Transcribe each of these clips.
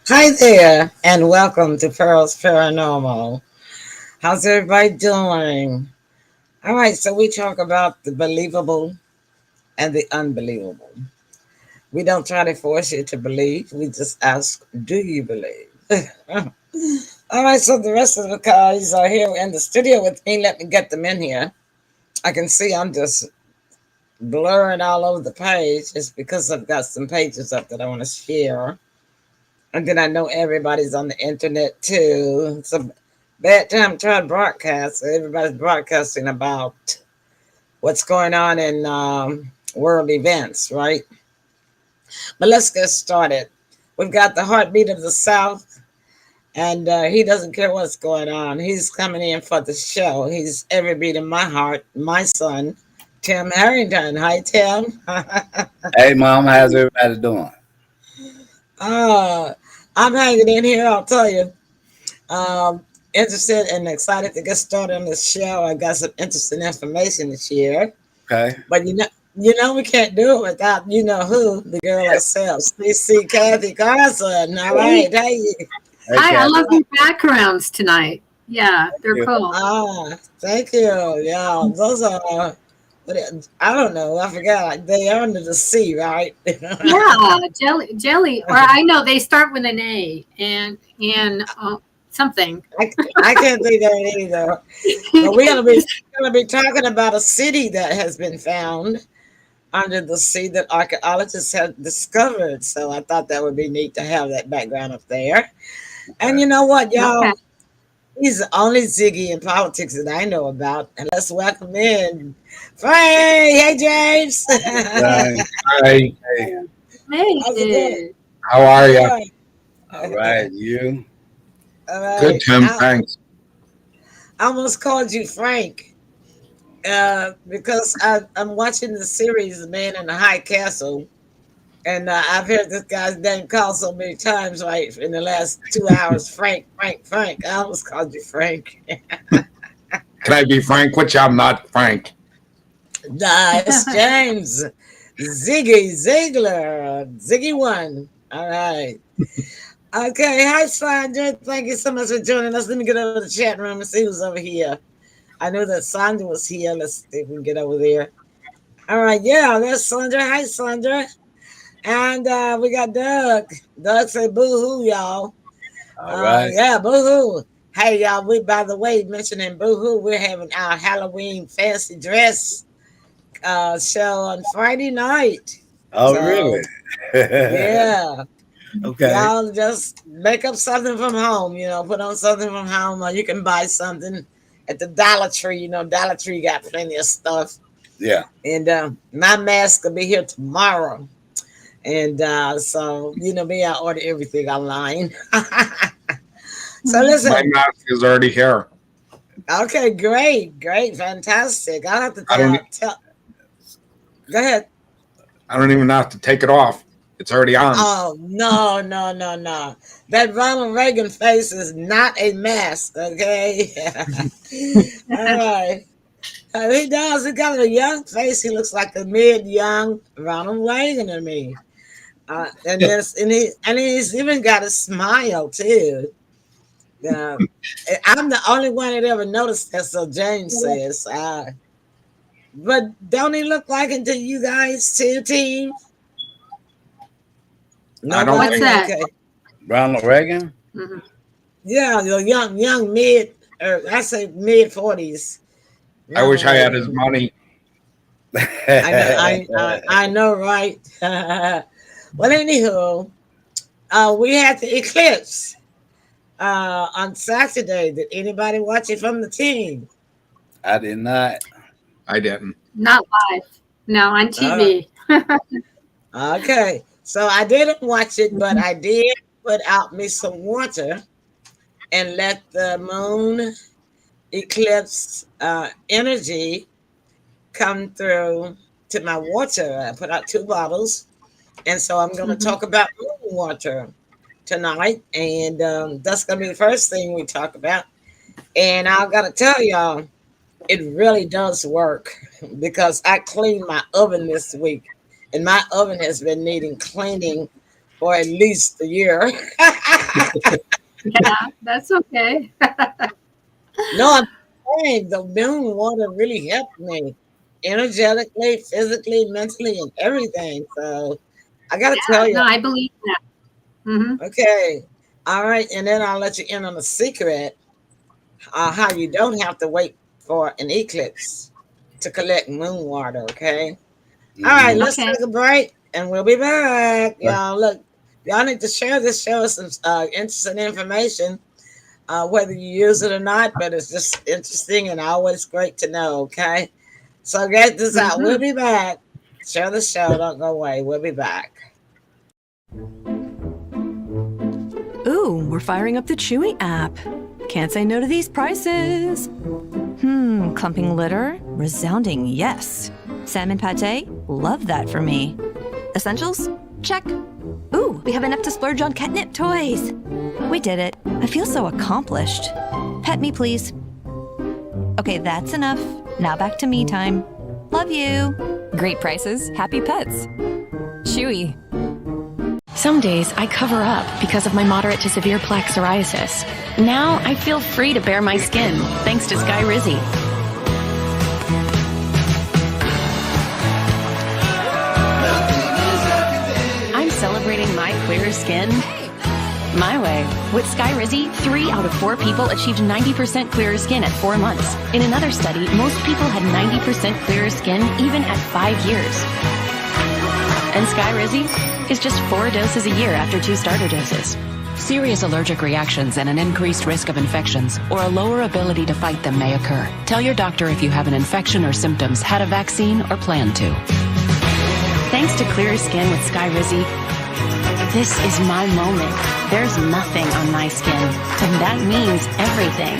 Hi there, and welcome to Pearl's Paranormal. How's everybody doing? All right, so we talk about the believable and the unbelievable. We don't try to force you to believe, we just ask, do you believe? All right, so the rest of the guys are here in the studio with me. Let me get them in here. I can see I'm just blurring all over the page. It's because I've got some pages up that I want to share. And then I know everybody's on the internet too. It's a bad time trying to broadcast. Everybody's broadcasting about what's going on in world events, right? But let's get started. We've got the heartbeat of the South, and he doesn't care what's going on. He's coming in for the show. He's every beat in my heart. My son, Tim Harrington. Hi, Tim. Hey, Mom, how's everybody doing? uh, I'm hanging in here. I'll tell you. Interested and excited to get started on this show. I got some interesting information to share, Okay. but we can't do it without you know who the girl herself, CC Kathy Carlson. All right, hey. Hey, Hi, I Kathy. love your backgrounds tonight. Yeah, they're Yeah. cool. Thank you. Yeah, those are. I don't know. I forgot. They are under the sea, right? Yeah, jelly, or I know they start with an A and something. I, I can't think of it either. But we're gonna be talking about a city that has been found under the sea that archaeologists have discovered. So I thought that would be neat to have that background up there. And you know what, Okay. y'all? He's the only Ziggy in politics that I know about. And let's welcome in Frank. Hey, James. Right. Hi, Hey, How's it going? Hey. how are you? All all right. right. You? All Good, right. Tim. I Thanks. almost called you Frank because I'm watching the series Man in the High Castle. And I've heard this guy's name called so many times, right, in the last 2 hours. Frank, Frank, Frank. I almost called you Frank. Can I be frank with you? I'm not Frank. Nah, it's James. Ziggy Ziegler. Ziggy one. All right. Okay. Hi, Sandra. Thank you so much for joining us. Let me get over to the chat room and see who's over here. I knew that Sandra was here. Let's see if we can get over there. All right. Yeah, that's Sandra. Hi, Sandra. And we got Doug. Doug say boo hoo, y'all. All right. Yeah, boo hoo. Hey, y'all, we, by the way, mentioning boo hoo, we're having our Halloween fancy dress show on Friday night. Oh, So, really? yeah, Okay. y'all just make up something from home, put on something from home, or you can buy something at the Dollar Tree. Dollar Tree got plenty of stuff. Yeah. And my mask will be here tomorrow. And so, me, I order everything online. So My listen, mask is already here. okay, great, great, fantastic. I'll have to I don't. tell. Go ahead. I don't even have to take it off. It's already on. Oh no, no, no, no! That Ronald Reagan face is not a mask. Okay. All right. He does. He got a young face. He looks like a mid-young Ronald Reagan to me. And he's even got a smile too. Uh, I'm the only one that ever noticed that. So James says, but don't he look like it to you guys too, team? I don't. What's Nobody. that? Okay. Ronald Reagan? Mhm. Yeah, the young mid, or I say mid 40s. I wish Ronald I had his Reagan. money. I know. I know, right? Well, anywho, we had the eclipse on Saturday. Did anybody watch it from the team? I did not. I didn't. Not live. No, on Uh, TV. okay, so I didn't watch it, but I did put out me some water and let the moon eclipse energy come through to my water. I put out 2 bottles, and so I'm going to Mhm. talk about moon water tonight, and that's going to be the first thing we talk about. And I got to tell y'all, it really does work because I cleaned my oven this week, and my oven has been needing cleaning for at least a year. Yeah, that's okay. No, I'm saying the moon water really helped me energetically, physically, mentally, and everything. So I got to tell No, you, I believe that. Hmm. okay. All right. And then I'll let you in on a secret how you don't have to wait for an eclipse to collect moon water. Okay. All right. Mm-hmm. Let's Okay. take a break and we'll be back. Okay. Y'all, look, y'all need to share this show with some interesting information. Whether you use it or not, but it's just interesting and always great to know. Okay, so get this out. We'll Hmm. be back. Share the show. Don't go away. We'll be back. Ooh, we're firing up the Chewy app. Can't say no to these prices. Clumping litter? Resounding yes. Salmon pate? Love that for me. Essentials? Check. Ooh, we have enough to splurge on catnip toys. We did it. I feel so accomplished. Pet me, please. Okay, that's enough. Now back to me time. Love you. Great prices, happy pets. Chewy. Some days I cover up because of my moderate to severe plaque psoriasis. Now I feel free to bare my skin thanks to Sky Rizzy. I'm celebrating my clearer skin my way. With Sky Rizzy, 3 out of 4 people achieved 90% clearer skin at 4 months. In another study, most people had 90% clearer skin even at 5 years. And Sky Rizzy is just 4 doses a year after 2 starter doses. Serious allergic reactions and an increased risk of infections or a lower ability to fight them may occur. Tell your doctor if you have an infection or symptoms, had a vaccine, or plan to. Thanks to clearer skin with Sky Rizzy, this is my moment. There's nothing on my skin, and that means everything.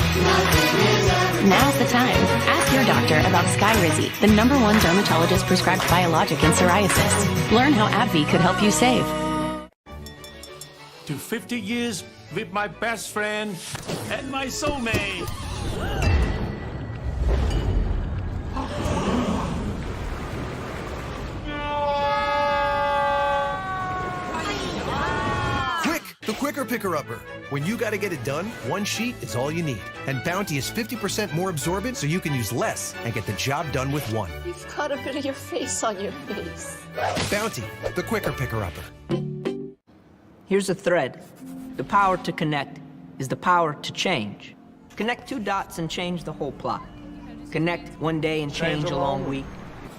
Now's the time. Ask your doctor about Sky Rizzy, the #1 dermatologist prescribed biologic in psoriasis. Learn how AbbVie could help you save. To 50 years with my best friend and my soulmate. Quick! The quicker picker-upper. When you gotta get it done, 1 sheet is all you need. And Bounty is 50% more absorbent, so you can use less and get the job done with 1. You've got a bit of your face on your face. Bounty, the quicker picker-upper. Here's a thread. The power to connect is the power to change. Connect 2 dots and change the whole plot. Connect one day and change a long week.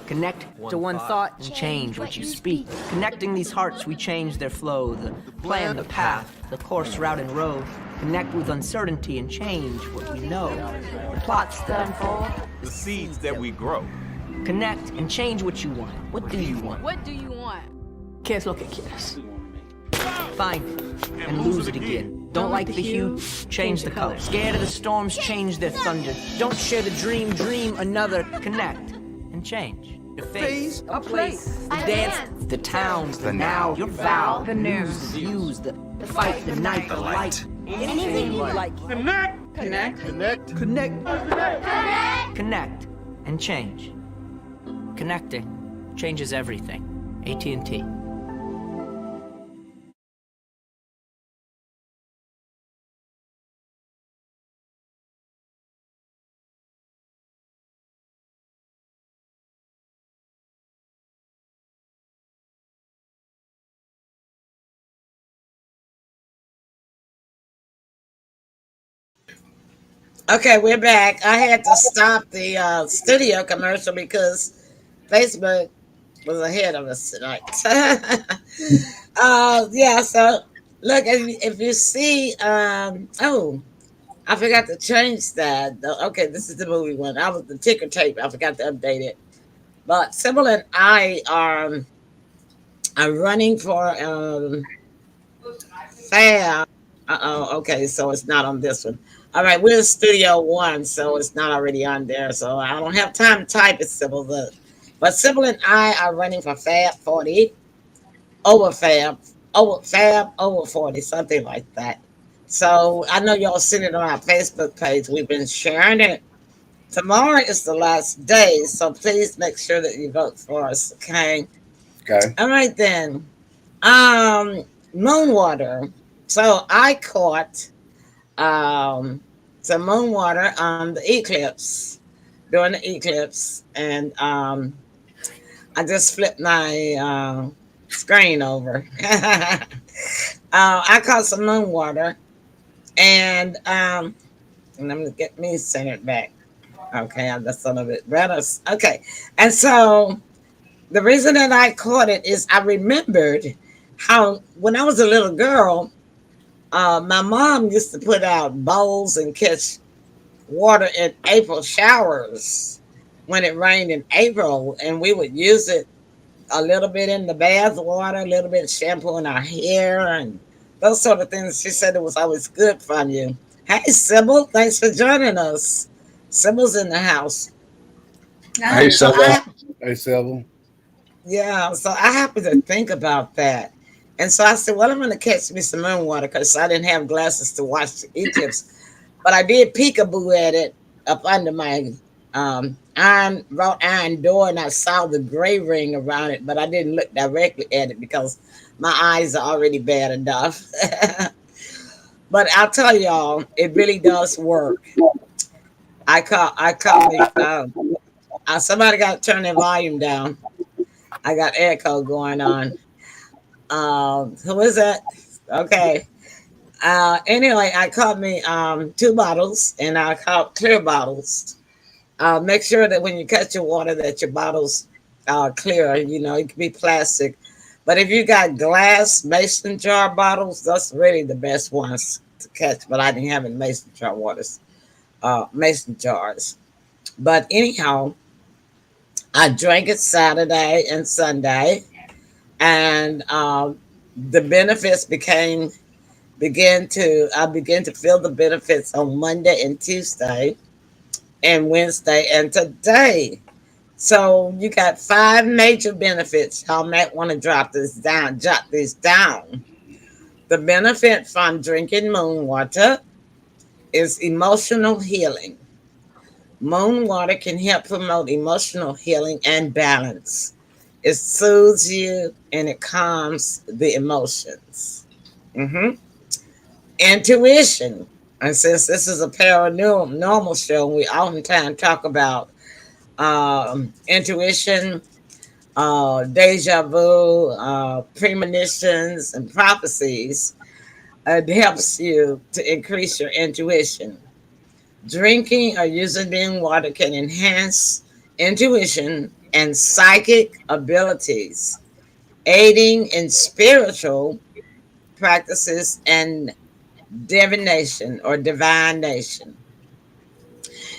Connect to one thought and change what you speak. Connecting these hearts, we change their flow, the plan, the path, the course, route, and road. Connect with uncertainty and change what we know. The plots that unfold, The seeds that we grow. Connect and change what you want. What do you want? What do you want? Kids look at kids. Find it and lose it again. Don't like the hue? Change the color. Scared of the storms? Change their thunder. Don't share the dream? Dream another. Connect and change. The phase, a place, the dance, the towns, the now, your vow, the news, the views, the fight, the night, the light. Anything you like. Connect. Connect. Connect. Connect. Connect and change. Connecting changes everything. AT&T. Okay, we're back. I had to stop the studio commercial because Facebook was ahead of us tonight. Yeah, so look, if you see, oh, I forgot to change that. Okay, this is the movie one. I was the ticker tape. I forgot to update it. But Sybil and I are running for Fab. Okay, so it's not on this one. All right, we're in Studio One, so it's not already on there. So I don't have time to type it, Sybil. But Sybil and I are running for Fab 40, over 40, something like that. So I know y'all seen it on our Facebook page. We've been sharing it. Tomorrow is the last day, so please make sure that you vote for us, okay? Okay. All right then. moon water. So I caught some moon water on the eclipse, during the eclipse, and I just flipped my screen over. I caught some moon water, and I'm gonna get me centered back. Okay, I'm just a little bit better. Okay, and so the reason that I caught it is I remembered how when I was a little girl, my mom used to put out bowls and catch water in April showers when it rained in April, and we would use it a little bit in the bath water, a little bit of shampoo in our hair, and those sort of things. She said it was always good for you. Hey, Sybil, thanks for joining us. Sybil's in the house. Hey, So Sybil. Hey, Sybil. yeah, so I happened to think about that. And so I said, well, I'm going to catch me some moon water because I didn't have glasses to watch the eclipse. But I did peekaboo at it up under my wrought iron door, and I saw the gray ring around it, but I didn't look directly at it because my eyes are already bad enough. But I'll tell y'all, it really does work. Somebody got to turn their volume down. I got echo going on. Who is that? Okay. Anyway, I caught me 2 bottles, and I caught clear bottles. Make sure that when you catch your water that your bottles are clear. You know, it could be plastic. But if you got glass mason jar bottles, that's really the best ones to catch. But I didn't have any mason jar waters, mason jars. But anyhow, I drank it Saturday and Sunday, and the benefits began to feel the benefits on Monday and Tuesday and Wednesday and today. So you got 5 major benefits. Y'all might want to jot these down. The benefit from drinking moon water is emotional healing. Moon water can help promote emotional healing and balance. It soothes you and it calms the emotions. Intuition. And since this is a paranormal show, we oftentimes talk about intuition, deja vu, premonitions, and prophecies. It helps you to increase your intuition. Drinking or using moon water can enhance intuition and psychic abilities, aiding in spiritual practices and divination or divination.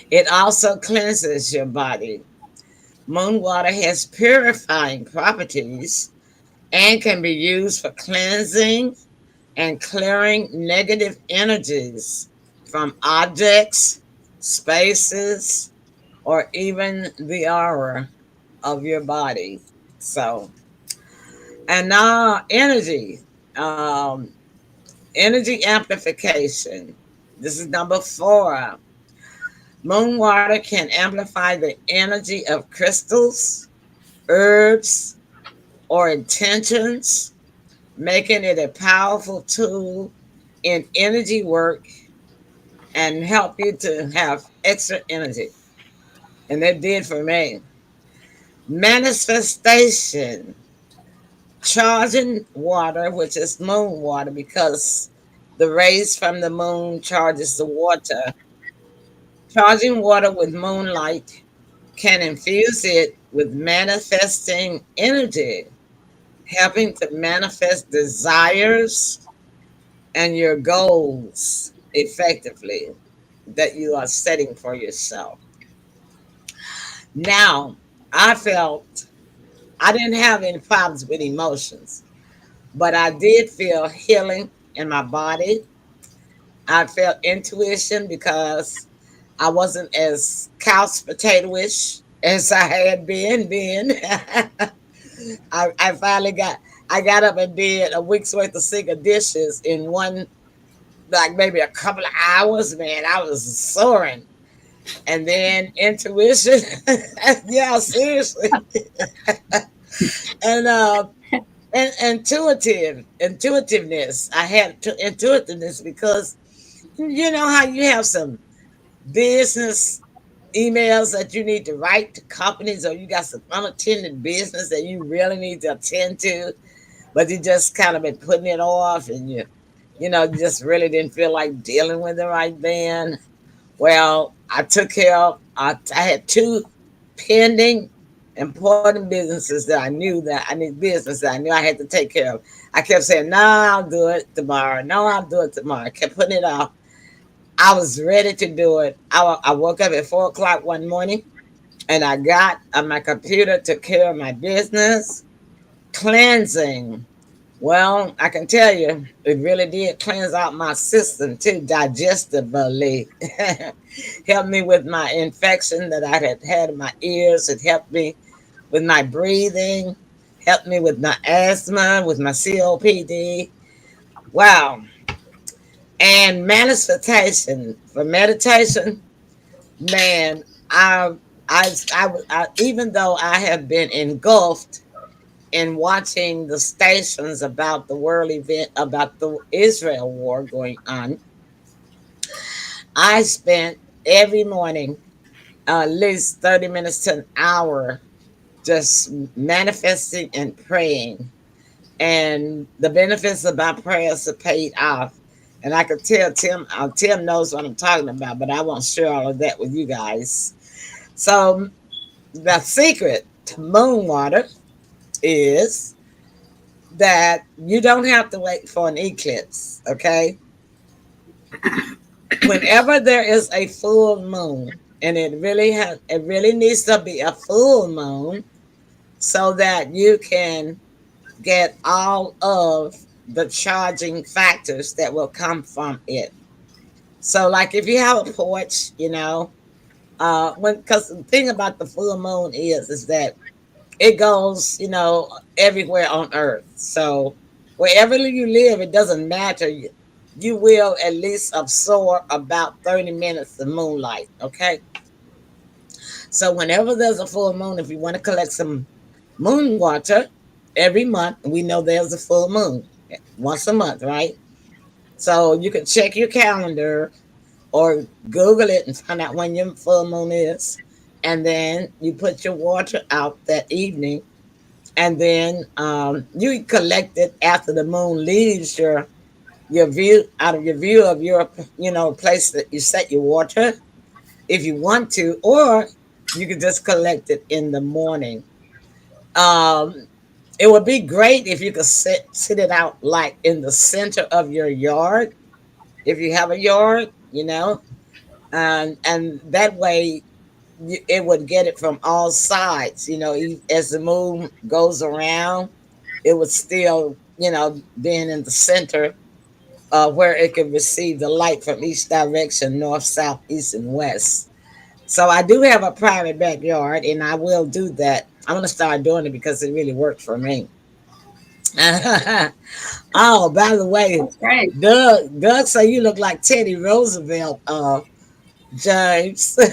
It also cleanses your body. Moon water has purifying properties and can be used for cleansing and clearing negative energies from objects, spaces, or even the aura of your body. So, and now energy. Energy amplification. This is number 4. Moon water can amplify the energy of crystals, herbs, or intentions, making it a powerful tool in energy work and help you to have extra energy. And that did for me. Manifestation. Charging water, which is moon water, because the rays from the moon charges the water. Charging water with moonlight can infuse it with manifesting energy, helping to manifest desires and your goals effectively that you are setting for yourself. Now, I felt I didn't have any problems with emotions, but I did feel healing in my body. I felt intuition because I wasn't as couch potato-ish as I had been. I finally got up and did a week's worth of sink of dishes in one, like maybe a couple of hours, man. I was soaring. And then intuition. Yeah, seriously. and and intuitiveness. I had intuitiveness because you know how you have some business emails that you need to write to companies, or you got some unattended business that you really need to attend to, but you just kind of been putting it off, and you just really didn't feel like dealing with it right then. Well, I took care of. I had two pending important businesses that I knew that I need business that I knew I had to take care of. I kept saying, "No, I'll do it tomorrow. No, I'll do it tomorrow." I kept putting it off. I was ready to do it. I woke up at 4 o'clock one morning, and I got on my computer, took care of my business, cleansing. Well, I can tell you, it really did cleanse out my system too, digestively. Helped me with my infection that I had had in my ears. It helped me with my breathing, helped me with my asthma, with my COPD. Wow. And manifestation for meditation, man, even though I have been engulfed in watching the stations about the world event, about the Israel war going on, I spent every morning at least 30 minutes to an hour just manifesting and praying. And the benefits of my prayers are paid off. And I could tell Tim knows what I'm talking about, but I won't share all of that with you guys. So the secret to moon water is that you don't have to wait for an eclipse, okay? Whenever there is a full moon, and it really needs to be a full moon so that you can get all of the charging factors that will come from it. So like if you have a porch, because the thing about the full moon is that it goes, everywhere on earth. So wherever you live, it doesn't matter. You will at least absorb about 30 minutes of moonlight. Okay. So whenever there's a full moon, if you want to collect some moon water every month, we know there's a full moon once a month, right? So you can check your calendar or Google it and find out when your full moon is. And then you put your water out that evening. And then you collect it after the moon leaves your view of your place that you set your water, if you want to, or you could just collect it in the morning. It would be great if you could sit it out like in the center of your yard, if you have a yard, and that way it would get it from all sides. As the moon goes around, it would still, being in the center where it can receive the light from each direction, north, south, east, and west. So I do have a private backyard, and I will do that. I'm going to start doing it because it really worked for me. Oh, by the way, Doug say you look like Teddy Roosevelt, James. At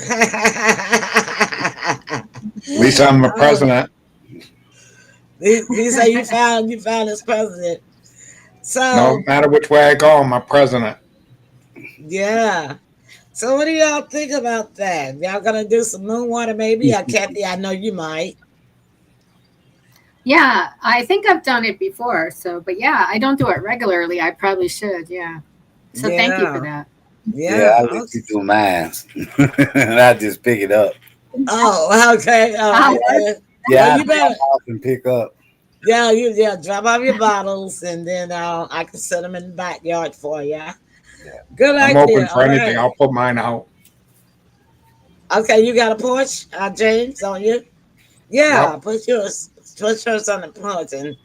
least I'm the president. He said you found his president. So no matter which way I go, I'm a president. Yeah. So what do y'all think about that? Y'all gonna do some moon water maybe? Kathy, I know you might. Yeah, I think I've done it before. But yeah, I don't do it regularly. I probably should. Yeah. So thank you for that. Yeah, I'll let you do mine. I just pick it up. Oh, okay. All right. Yeah, you better and pick up. Yeah, drop off your bottles, and then I can set them in the backyard for you. Yeah. Good idea. I'm open for anything. Right. I'll put mine out. Okay, you got a porch, James, on you? Yeah, yep. Put yours on the porch, and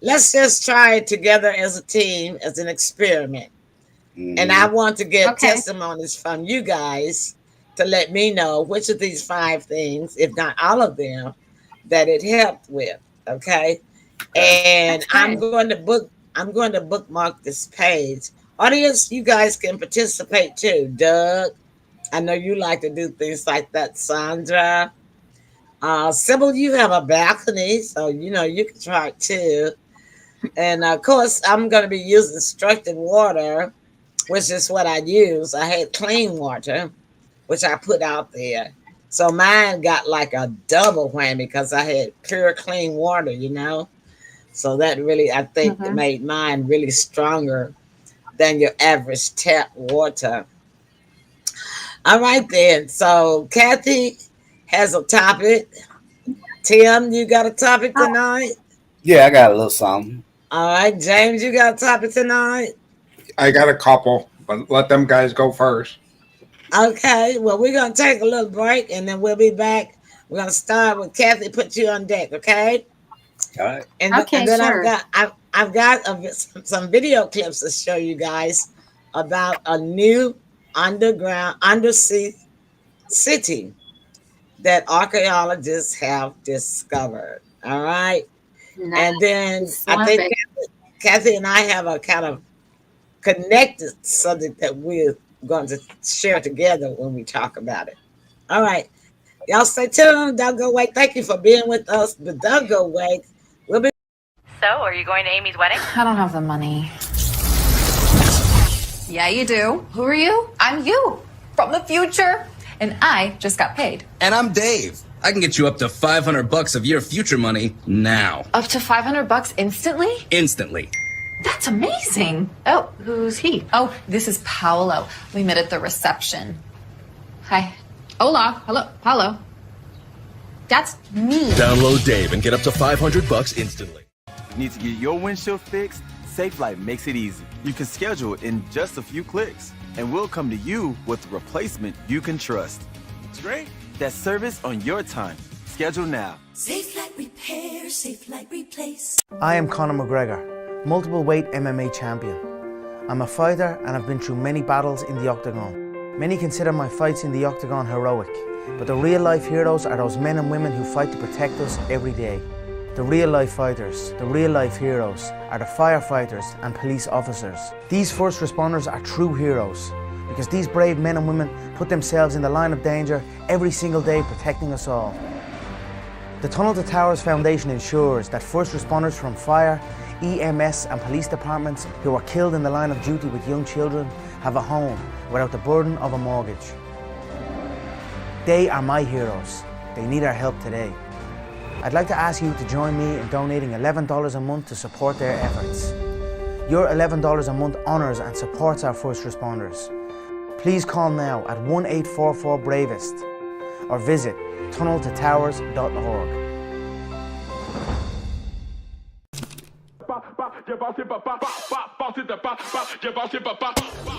let's just try it together as a team, as an experiment. And I want to get testimonies from you guys to let me know which of these 5 things, if not all of them, that it helped with. Okay. And I'm going to bookmark this page. Audience, you guys can participate too. Doug, I know you like to do things like that. Sandra, Sybil, you have a balcony, so you can try it too. And of course, I'm going to be using structured water, which is what I use. I had clean water, which I put out there. So mine got like a double whammy because I had pure clean water, you know. So that really, I think, made mine really stronger than your average tap water. All right, then. So Kathy has a topic. Tim, you got a topic tonight? Yeah, I got a little something. All right, James, you got a topic tonight? I got a couple, but let them guys go first. Okay, well, we're going to take a little break, and then we'll be back. We're going to start with Kathy, put you on deck, okay? All right. And, Okay, and then sure. I've got some video clips to show you guys about a new undersea city that archaeologists have discovered. All right. Nice. And then I Love think it. Kathy and I have a kind of connected subject that we're going to share together when we talk about it. All right. Y'all stay tuned. Don't go away. Thank you for being with us, but don't go away. We'll be. So, are you going to Amy's wedding? I don't have the money. Yeah, you do. Who are you? I'm you, from the future. And I just got paid. And I'm Dave. I can get you up to $500 of your future money now. Up to $500 instantly? Instantly. That's amazing. Oh, who's he? Oh, this is Paolo. We met at the reception. Hi. Hola. Hello. Paolo. That's me. Download Dave and get up to $500 instantly. Need to get your windshield fixed? SafeLight makes it easy. You can schedule it in just a few clicks, and we'll come to you with a replacement you can trust. It's great. That service on your time. Schedule now. SafeLight Repair, SafeLight Replace. I am Conor McGregor, multiple weight MMA champion. I'm a fighter and I've been through many battles in the octagon. Many consider my fights in the octagon heroic, but the real life heroes are those men and women who fight to protect us every day. The real life fighters, the real life heroes, are the firefighters and police officers. These first responders are true heroes because these brave men and women put themselves in the line of danger every single day protecting us all. The Tunnel to Towers Foundation ensures that first responders from fire, EMS and police departments who are killed in the line of duty with young children have a home without the burden of a mortgage. They are my heroes. They need our help today. I'd like to ask you to join me in donating $11 a month to support their efforts. Your $11 a month honours and supports our first responders. Please call now at 1-844-BRAVEST or visit tunneltotowers.org.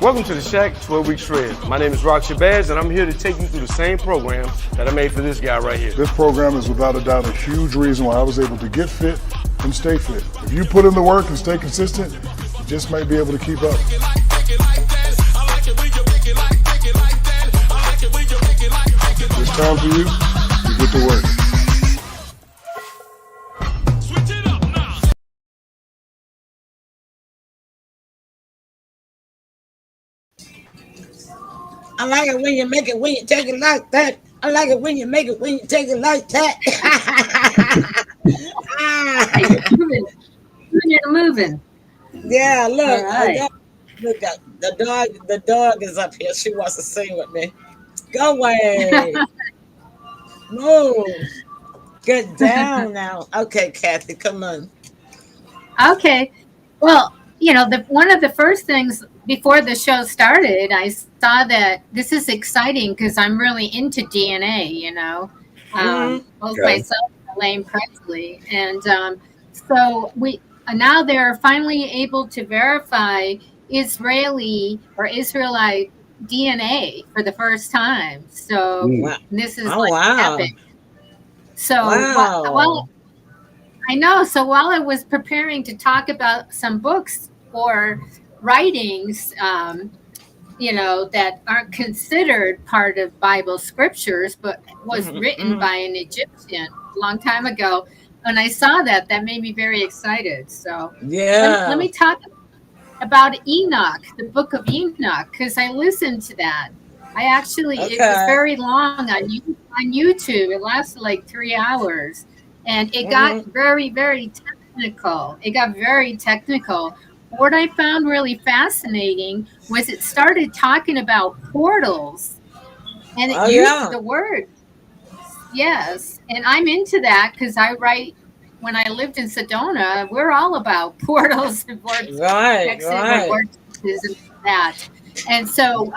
Welcome to the Shack, 12 Week Shred. My name is Rock Shabazz, and I'm here to take you through the same program that I made for this guy right here. This program is without a doubt a huge reason why I was able to get fit and stay fit. If you put in the work and stay consistent, you just might be able to keep up. It's time for you to get to work. I like it when you make it, when you take it like that. I like it when you make it, when you take it like that. Moving. Yeah, look, All right. look, the dog is up here. She wants to sing with me. Go away. Move. Get down now. Okay, Kathy, come on. Okay. Well, you know, one of the first things before the show started, I saw that this is exciting because I'm really into DNA, you know, both myself and Elaine Presley. And so now they're finally able to verify Israeli or Israelite DNA for the first time. So this is epic. So while I know, so while I was preparing to talk about some books or writings, you know, that aren't considered part of Bible scriptures, but was written by an Egyptian a long time ago. And I saw that made me very excited. So let me talk about Enoch, the book of Enoch, because I listened to that. I actually, it was very long on YouTube. It lasted like 3 hours. And it got very, very technical. It got very technical. What I found really fascinating was it started talking about portals, and it Oh used yeah. the word. Yes, and I'm into that because I write. When I lived in Sedona, we're all about portals and Right, exit with right. vortexes and that. And so,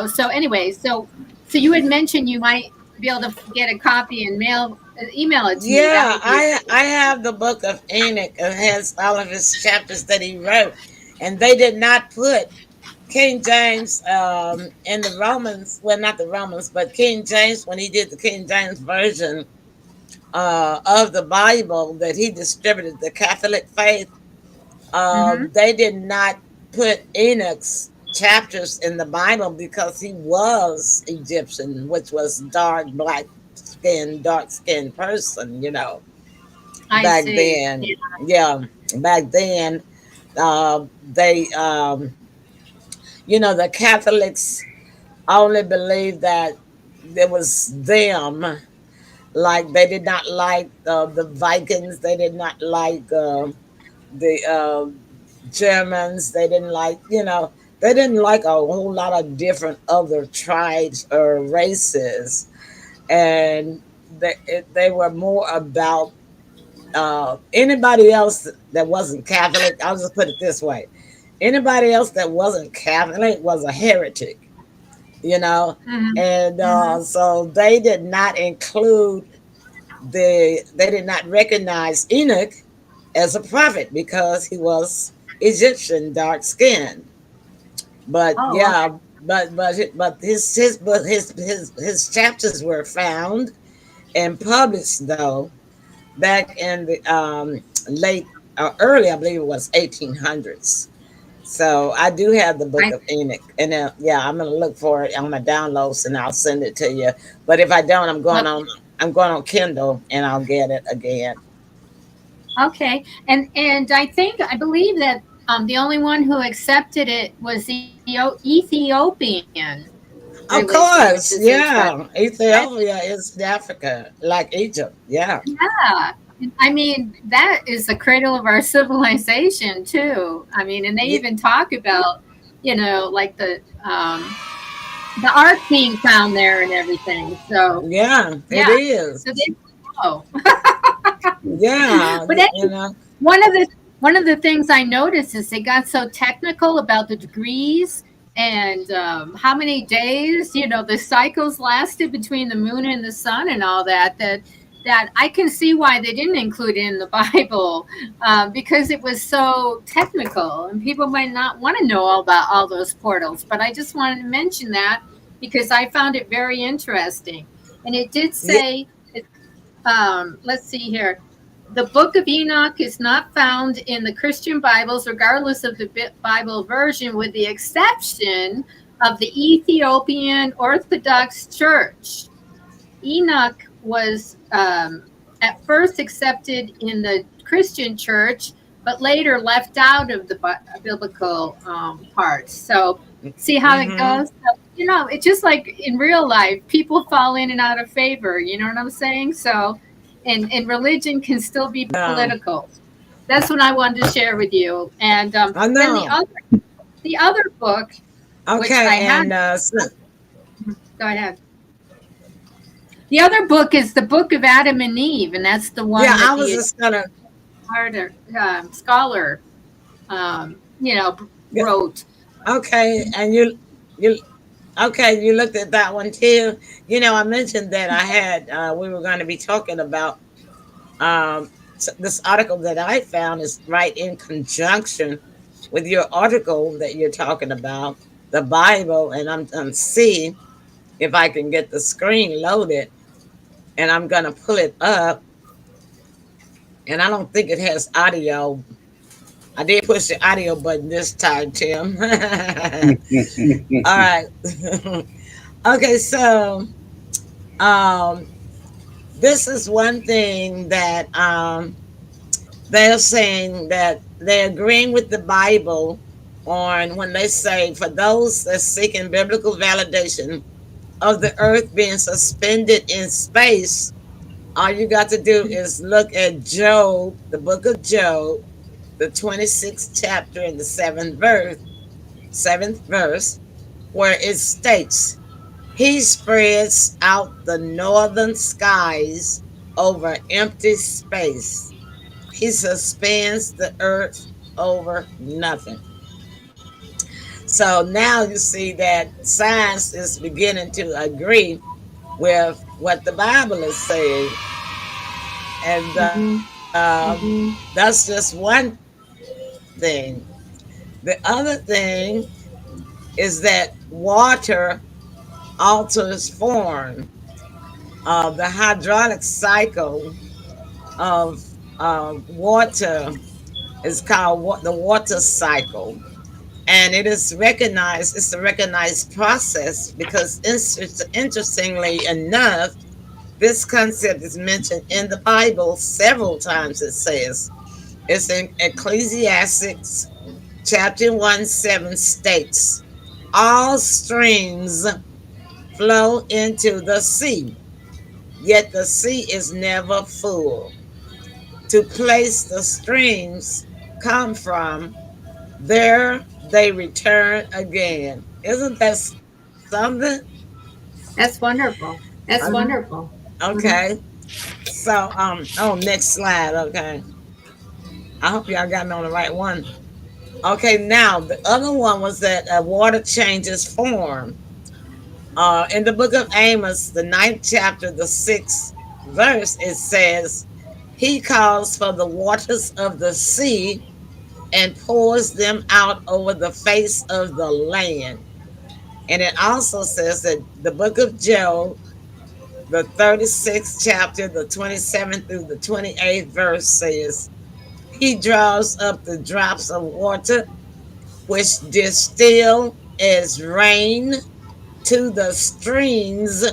so anyway, so you had mentioned you might be able to get a copy and email it to me. That Yeah, would be I have the book of Enoch. It has all of his chapters that he wrote, and they did not put King James in the Romans. Well, not the Romans, but King James when he did the King James version of the Bible that he distributed the Catholic faith. They did not put Enoch's chapters in the Bible because he was Egyptian, which was dark skinned person, I back see. then. Yeah. Yeah, back then, they, the Catholics only believed that it was them. Like they did not like the Vikings. They did not like the Germans. They didn't like, they didn't like a whole lot of different other tribes or races, and they were more about anybody else that wasn't Catholic. I'll just put it this way: anybody else that wasn't Catholic was a heretic, and so they did not include they did not recognize Enoch as a prophet because he was Egyptian, dark skinned. But Oh, yeah, but his chapters were found and published though back in the late or early, I believe it was 1800s. So I do have the book of Enoch, and yeah, I'm gonna look for it on my downloads and I'll send it to you. But if I don't, I'm going on Kindle and I'll get it again. okay. And I believe that the only one who accepted it was the Ethiopian Of religion, which course, is interesting. yeah. Ethiopia is Africa, like Egypt. Yeah. Yeah. I mean, that is the cradle of our civilization too. I mean, and they even talk about, like the art being found there and everything. So Yeah, it yeah. is. So they know. Yeah, But anyway, one of the things I noticed is they got so technical about the degrees and how many days the cycles lasted between the moon and the sun and all that I can see why they didn't include it in the Bible, because it was so technical and people might not want to know all about all those portals. But I just wanted to mention that because I found it very interesting. And it did say, let's see here. The Book of Enoch is not found in the Christian Bibles, regardless of the Bible version, with the exception of the Ethiopian Orthodox Church. Enoch was at first accepted in the Christian church, but later left out of the biblical parts. So see how it goes? So, it's just like in real life, people fall in and out of favor. You know what I'm saying? So, and religion can still be political. That's what I wanted to share with you. And I then know. the other book, which Okay, I had. Go ahead. The other book is the Book of Adam and Eve, and that's the one yeah, that I was just gonna. scholar, wrote. Okay, and you looked at that one too. I mentioned that I had we were going to be talking about this article that I found is right in conjunction with your article that you're talking about the Bible, and I'm gonna see if I can get the screen loaded, and I'm gonna pull it up. And I don't think it has audio. I did push the audio button this time, Tim. All right. Okay, so um, this is one thing that they're saying that they're agreeing with the Bible on when they say, for those that seeking biblical validation of the earth being suspended in space All you got to do is look at Job, the book of Job, the 26th chapter and the seventh verse, where it states, He spreads out the northern skies over empty space. He suspends the earth over nothing. So now you see that science is beginning to agree with what the Bible is saying. And that's just one thing. The other thing is that water alters form. The hydraulic cycle of water is called the water cycle. And it is recognized, it's a recognized process because interestingly enough, this concept is mentioned in the Bible several times. It says it's in Ecclesiastes chapter 1:7 states, all streams flow into the sea, yet the sea is never full. To place the streams come from, there they return again. Isn't that something? That's wonderful. That's wonderful. Okay. So, next slide. Okay. I hope y'all got me on the right one. Okay, now the other one was that water changes form. In the book of Amos, the 9th chapter, the 6th verse, it says, He calls for the waters of the sea and pours them out over the face of the land. And it also says that the book of Job, the 36th chapter, the 27th through the 28th verse says, He draws up the drops of water, which distill as rain to the streams.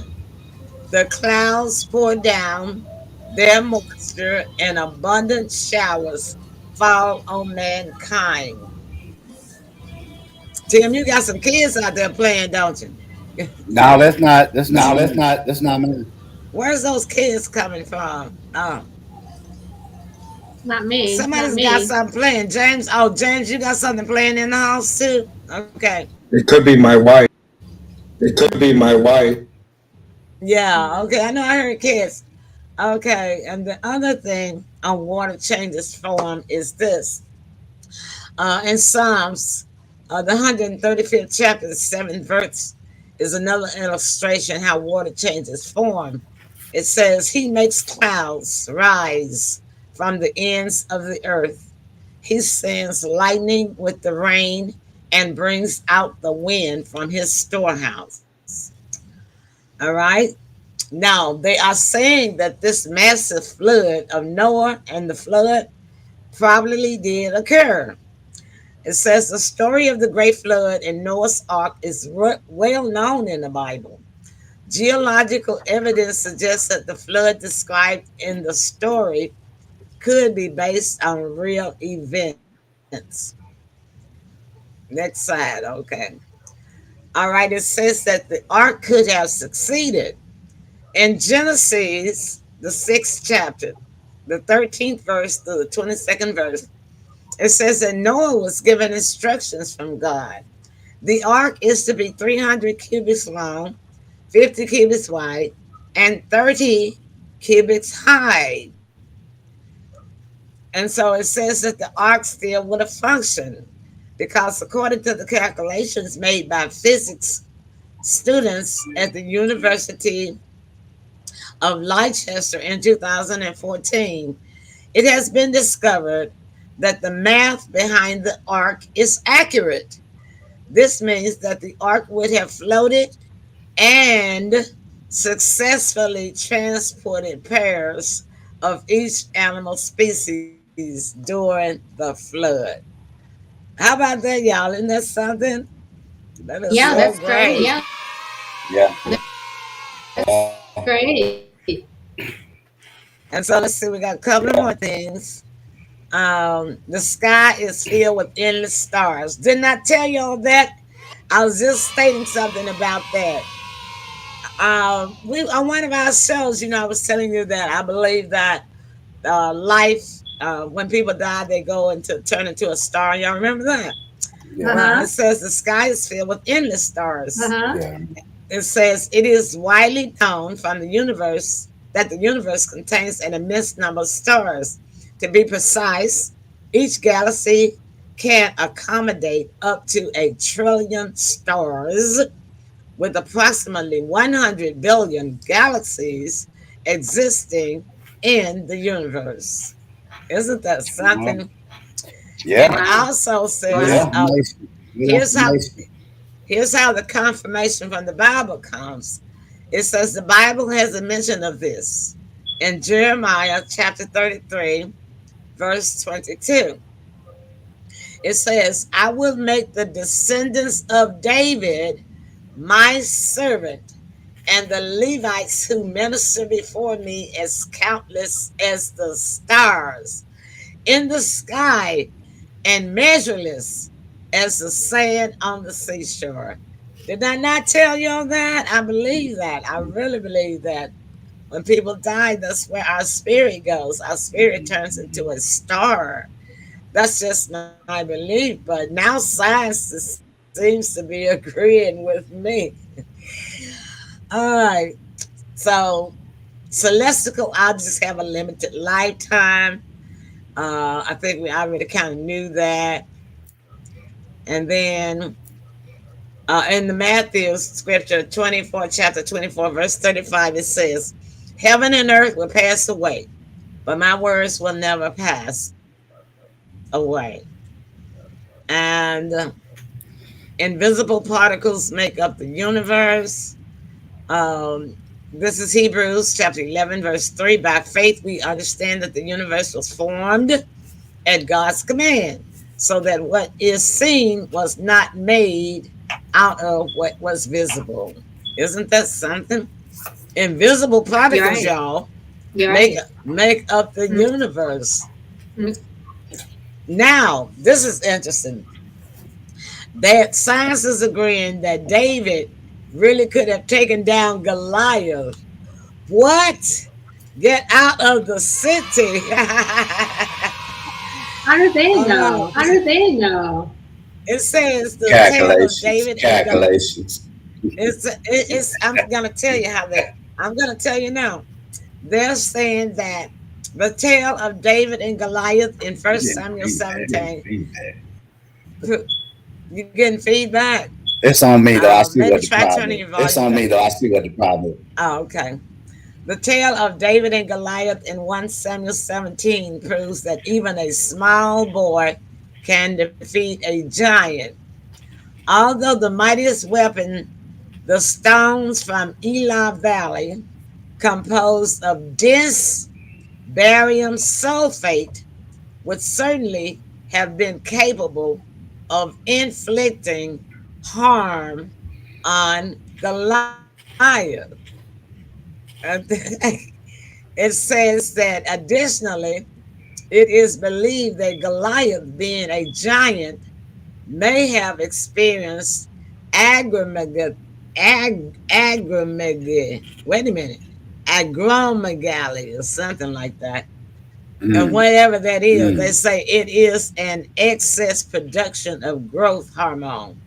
The clouds pour down their moisture, and abundant showers fall on mankind. Tim, you got some kids out there playing, don't you? No, that's not me. Where's those kids coming from? Not me. Somebody's got something playing. James, James, you got something playing in the house too? Okay. It could be my wife. It could be my wife. Yeah, okay. I know I heard kids. Okay, and the other thing on water changes form is this. In Psalms, the 135th chapter, the 7th verse, is another illustration how water changes form. It says, He makes clouds rise from the ends of the earth. He sends lightning with the rain and brings out the wind from his storehouse. All right. Now, they are saying that this massive flood of Noah and the flood probably did occur. It says the story of the great flood and Noah's ark is well known in the Bible. Geological evidence suggests that the flood described in the story could be based on real events. Next slide, okay. All right, it says that the ark could have succeeded. In Genesis, the 6th chapter, the 13th verse to the 22nd verse, it says that Noah was given instructions from God. The ark is to be 300 cubits long, 50 cubits wide, and 30 cubits high. And so it says that the ark still would have functioned because according to the calculations made by physics students at the University of Leicester in 2014, it has been discovered that the math behind the ark is accurate. This means that the ark would have floated and successfully transported pairs of each animal species during the flood. How about that, y'all? Isn't that something? That is so that's great. great. Yeah. That's great. And so let's see, we got a couple of more things. The sky is filled with endless stars. Didn't I tell you all that? I was just stating something about that. We on one of our shows, I was telling you that I believe that life, when people die, they go into turn into a star. Y'all remember that? Yeah. Well, it says the sky is filled with endless stars. Yeah. It says it is widely known from the universe that the universe contains an immense number of stars. To be precise, each galaxy can accommodate up to 1 trillion stars, with approximately 100 billion galaxies existing in the universe. Isn't that something? Yeah. And it also says, Good information. Good here's how information. here's how the confirmation from the Bible comes. It says the Bible has a mention of this in Jeremiah chapter 33, verse 22. It says, I will make the descendants of David my servant, and the Levites who minister before me as countless as the stars in the sky and measureless as the sand on the seashore. Did I not tell you all that? I believe that. I really believe that. When people die, that's where our spirit goes. Our spirit turns into a star. That's just my belief. But now science seems to be agreeing with me. All right. So celestial objects have a limited lifetime. I think we already kind of knew that. And then in the Matthew scripture 24, chapter 24, verse 35, it says, Heaven and earth will pass away, but my words will never pass away. And invisible particles make up the universe. This is Hebrews chapter 11, verse 3. By faith, we understand that the universe was formed at God's command, so that what is seen was not made out of what was visible. Isn't that something? Invisible particles, y'all, make up the universe. Now, this is interesting. That science is agreeing that David really could have taken down Goliath. What? Get out of the city. How do they know? How do they know? It says the tale of David and Goliath. I'm gonna tell you how that. I'm gonna tell you now. They're saying that the tale of David and Goliath in 1 Samuel 17. You getting feedback? It's on me though. I see Maybe what the try problem turning is. your volume It's on me down. though. I see what the problem is. Oh, okay. The tale of David and Goliath in 1 Samuel 17 proves that even a small boy can defeat a giant. Although the mightiest weapon, the stones from Elah Valley, composed of dense barium sulfate, would certainly have been capable of inflicting harm on Goliath. It says that additionally, it is believed that Goliath, being a giant, may have experienced agromegaly. Wait a minute. Agromegaly or something like that. And whatever that is, they say it is an excess production of growth hormone.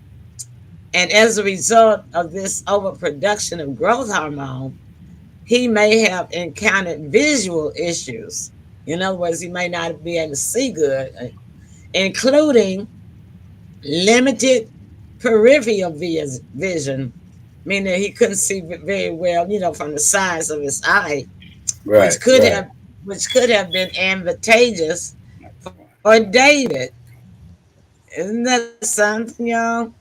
And as a result of this overproduction of growth hormone, he may have encountered visual issues. In other words, he may not be able to see good, including limited peripheral vision, meaning he couldn't see very well, from the size of his eye, which could have been advantageous for David. Isn't that something, y'all?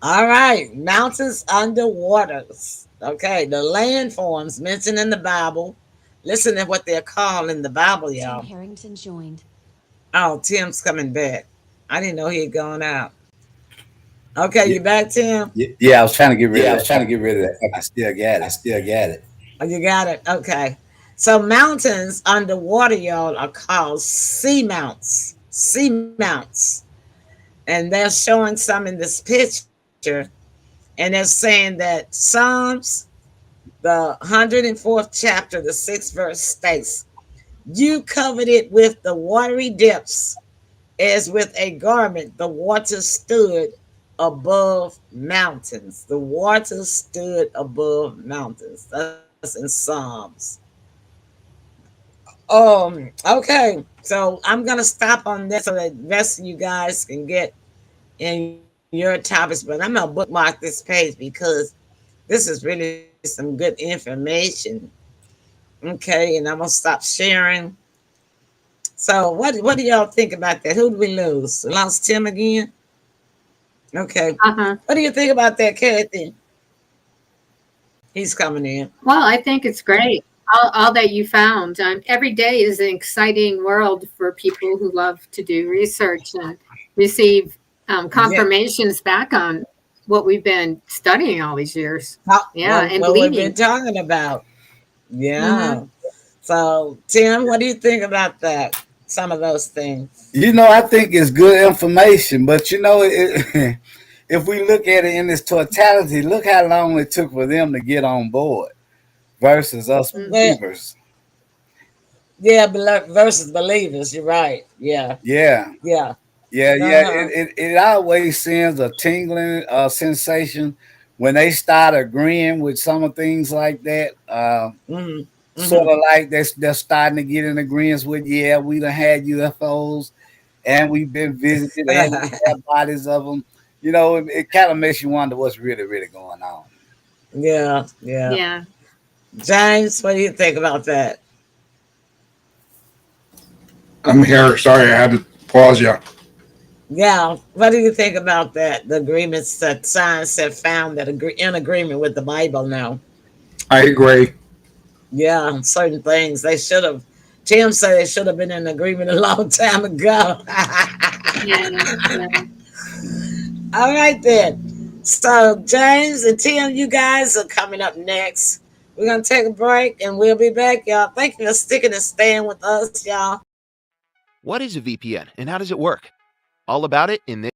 All right, mountains under waters. Okay, the landforms mentioned in the Bible. Listen to what they're called in the Bible, y'all. Tim Harrington joined. Oh, Tim's coming back. I didn't know he had gone out. Okay, you back, Tim? Yeah, I was trying to get rid of that. I still got it. Oh, you got it. Okay. So mountains underwater, y'all, are called seamounts. Seamounts. And they're showing some in this picture. And they're saying that Psalms The 104th chapter, the 6th verse states, "You covered it with the watery depths, as with a garment, the waters stood above mountains." The waters stood above mountains. That's in Psalms. Okay, so I'm gonna stop on this so that the rest of you guys can get in your topics, but I'm gonna bookmark this page because this is really some good information. Okay, and I'm gonna stop sharing. So what do y'all think about that? Who did we lose? We lost Tim again? Okay. What do you think about that, Kathy? He's coming in. Well, I think it's great. All that you found. Every day is an exciting world for people who love to do research and receive confirmations back on what we've been studying all these years. And what we've been talking about. Yeah. So, Tim, what do you think about that? Some of those things. I think it's good information, but if we look at it in its totality, look how long it took for them to get on board versus us believers. Yeah, versus believers. You're right. Yeah. It always sends a tingling sensation when they start agreeing with some of things like that. Sort of like they're starting to get in agreements with, we done had UFOs and we've been visited and we have bodies of them. It kind of makes you wonder what's really, really going on. Yeah. James, what do you think about that? I'm here. Sorry, I had to pause you. Yeah, what do you think about that? The agreements that science have found that in agreement with the Bible now. I agree. Yeah, certain things they should have. Tim said they should have been in agreement a long time ago. All right then. So James and Tim, you guys are coming up next. We're gonna take a break and we'll be back, y'all. Thank you for sticking and staying with us, y'all. What is a VPN and how does it work? All about it in this.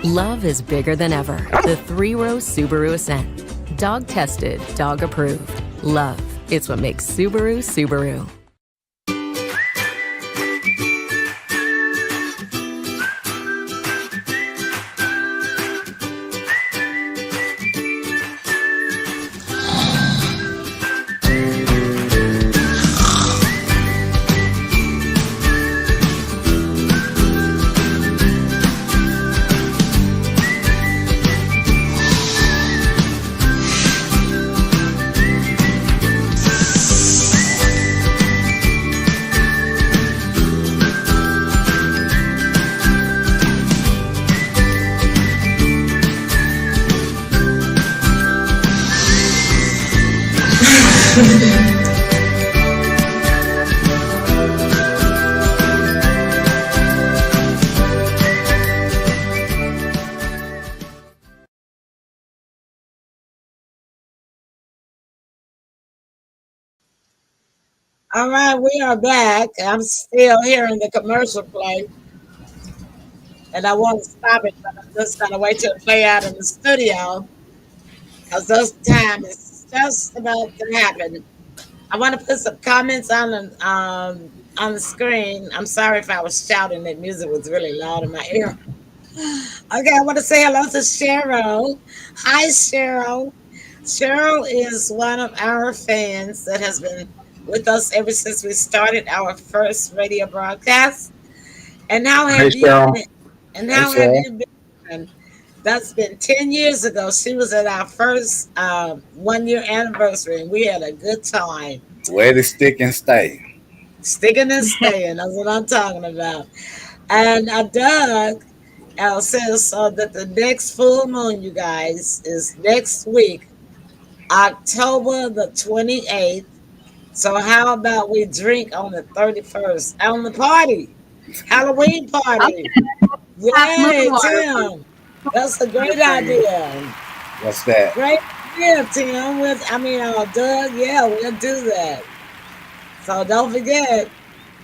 Love is bigger than ever. The 3-row Subaru Ascent. Dog tested, dog approved. Love, it's what makes Subaru, Subaru. All right, we are back. I'm still hearing the commercial play, and I want to stop it, but I'm just gonna wait till it play out in the studio because those time is just about to happen. I want to put some comments on the screen. I'm sorry if I was shouting. That music was really loud in my ear. Okay, I want to say hello to Cheryl. Hi, Cheryl. Cheryl is one of our fans that has been with us ever since we started our first radio broadcast. And how Hey, have you Cheryl. been? And Hey, how have Cheryl. you been? That's been 10 years ago. She was at our first 1 year anniversary, and we had a good time. Where to stick and stay. Sticking and staying. That's what I'm talking about. And Doug says so that the next full moon, you guys, is next week, October the 28th. So how about we drink on the 31st on the party, Halloween party? Half moon Yay, water. Tim. That's a great idea. What's that? Great idea, Tim. Doug, yeah, we'll do that. So don't forget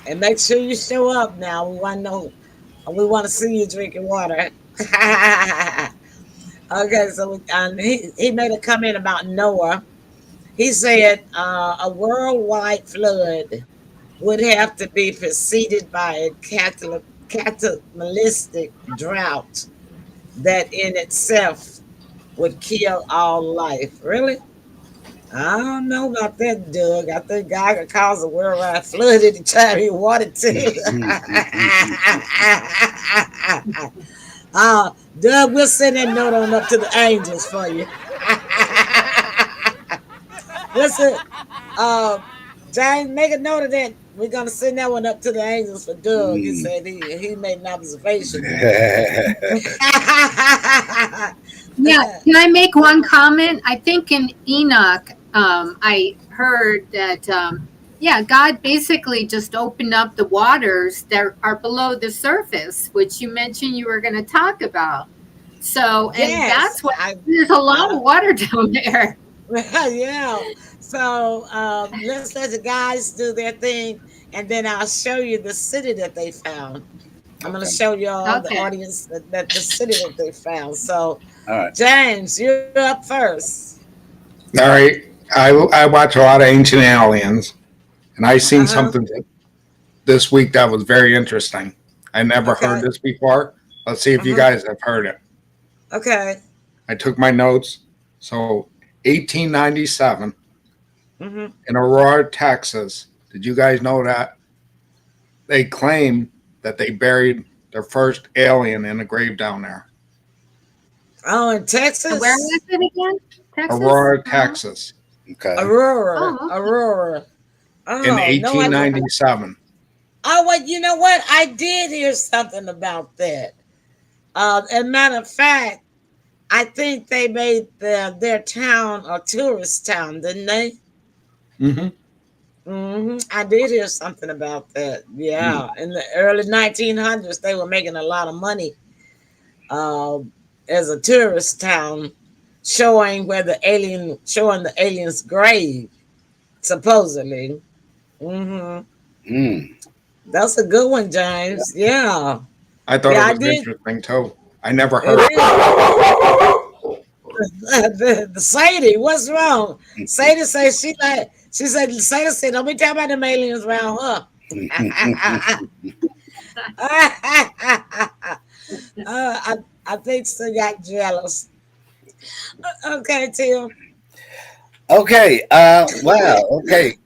and make sure you show up now. We want to know, we want to see you drinking water. Okay, so he made a comment about Noah. He said a worldwide flood would have to be preceded by a cataclysmic drought that in itself would kill all life. Really? I don't know about that, Doug. I think God could cause a worldwide flood anytime he wanted to. Doug, we'll send that note on up to the angels for you. Listen, James, make a note of that. We're gonna send that one up to the angels for Doug. He said he made an observation. Yeah, can I make one comment? I think in Enoch, I heard that, God basically just opened up the waters that are below the surface, which you mentioned you were going to talk about. So, and that's what there's a lot of water down there. Yeah. So let's let the guys do their thing, and then I'll show you the city that they found. I'm going to show you all the audience that the city that they found. So, all right, James, you're up first. All right. I watch a lot of Ancient Aliens, and I seen something this week that was very interesting. I never heard this before. Let's see if you guys have heard it. Okay. I took my notes. So, 1897 in Aurora, Texas. Did you guys know that? They claim that they buried their first alien in a grave down there. Oh, in Texas? Where was it again? Texas? Aurora, Texas. Okay. Aurora. Aurora. Oh, in 1897. Well, you know what? I did hear something about that. As a matter of fact, I think they made their town a tourist town, didn't they? I did hear something about that. Yeah, in the early 1900s, they were making a lot of money as a tourist town, showing the alien's grave, supposedly. That's a good one, James. Yeah. I thought it was interesting too. I never heard the Sadie, what's wrong? Sadie says Sadie said, don't be talking about them aliens around her. I think she got jealous. Okay, Tim. Okay. Wow. Okay.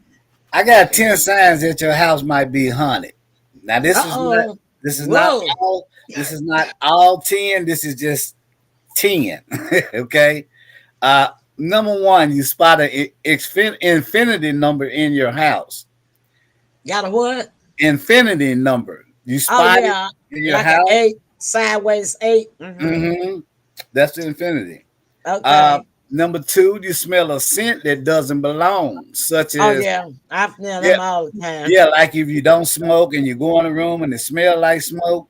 I got 10 signs that your house might be haunted. Now this is not all 10. This is just 10. Okay. Number 1, you spot an infinity number in your house. Got a what? Infinity number. You spot it in your house. 8, sideways 8. That's the infinity. Okay. Number 2, you smell a scent that doesn't belong, such as I smell them all the time. Yeah, like if you don't smoke and you go in a room and it smells like smoke.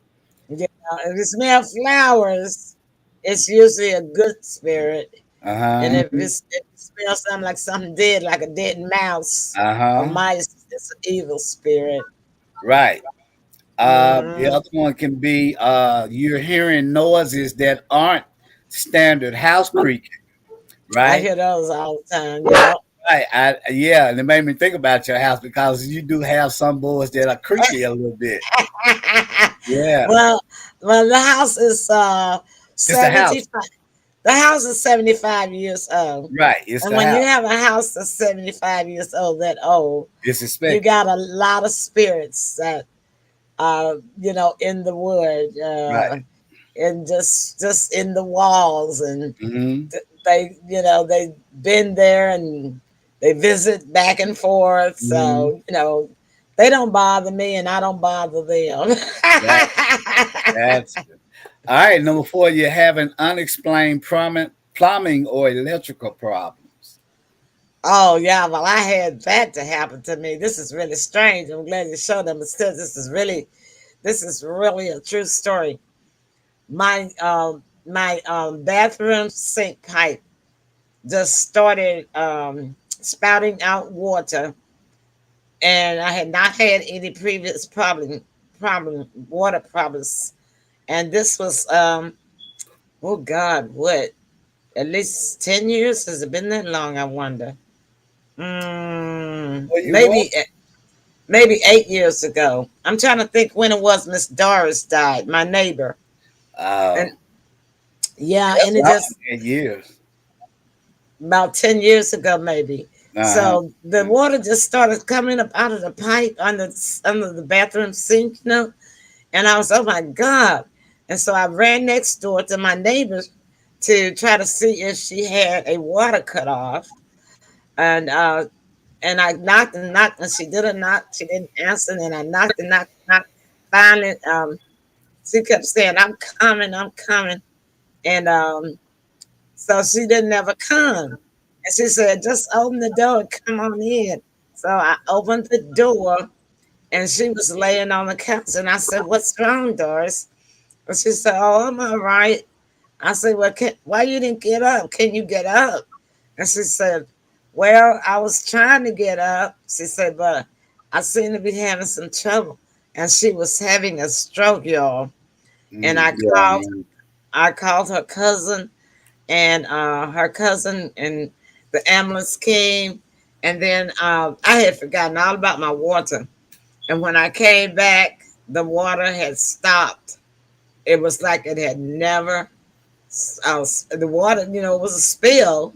Yeah, if you smell flowers, it's usually a good spirit. And if it smells something like something dead, like a dead mouse or mice, It's an evil spirit. Right. The Hmm. other one can be you're hearing noises that aren't standard house creaking, I right? hear those all the time. Yeah. Right. Yeah, and it made me think about your house because you do have some boards that are creaky a little bit. Yeah. well, well, the house is It's the house. 75. The house is 75 years old, Right. It's and the when you house. have a house that's 75 years old, that old, It's you expected. got a lot of spirits that in the wood, Right. and just in the walls, and Hmm. they've been there and they visit back and forth. Hmm. So they don't bother me, and I don't bother them. That, that's good. All right. Number four, you're having unexplained plumbing or electrical problems. Oh yeah, well I had that to happen to me. This is really strange. I'm glad you showed them. But still, this is really a true story. My bathroom sink pipe just started spouting out water, and I had not had any previous problem water problems. And this was oh God, what, at least 10 years? Has it been that long? I wonder. Well, you want Maybe 8 years ago. I'm trying to think when it was Miss Doris died, my neighbor. And yeah, that's and it not just 10 years. about 10 years ago, maybe. Uh-huh. So the water just started coming up out of the pipe under the bathroom sink, and I was, oh my God. And so I ran next door to my neighbor to try to see if she had a water cut off. And I knocked and knocked, and she didn't knock. She didn't answer. And I knocked and knocked and knocked. Finally, she kept saying, "I'm coming, I'm coming," and so she didn't ever come. And she said, "Just open the door and come on in." So I opened the door, and she was laying on the couch. And I said, "What's wrong, Doris?" And she said, "Oh, I'm all right." I said, "Well, why you didn't get up? Can you get up?" And she said, "Well, I was trying to get up." She said, "But I seem to be having some trouble." And she was having a stroke, y'all. And I called Yeah. I called her cousin, and and the ambulance came. And then I had forgotten all about my water. And when I came back, the water had stopped. It was like it had never. The water, it was a spill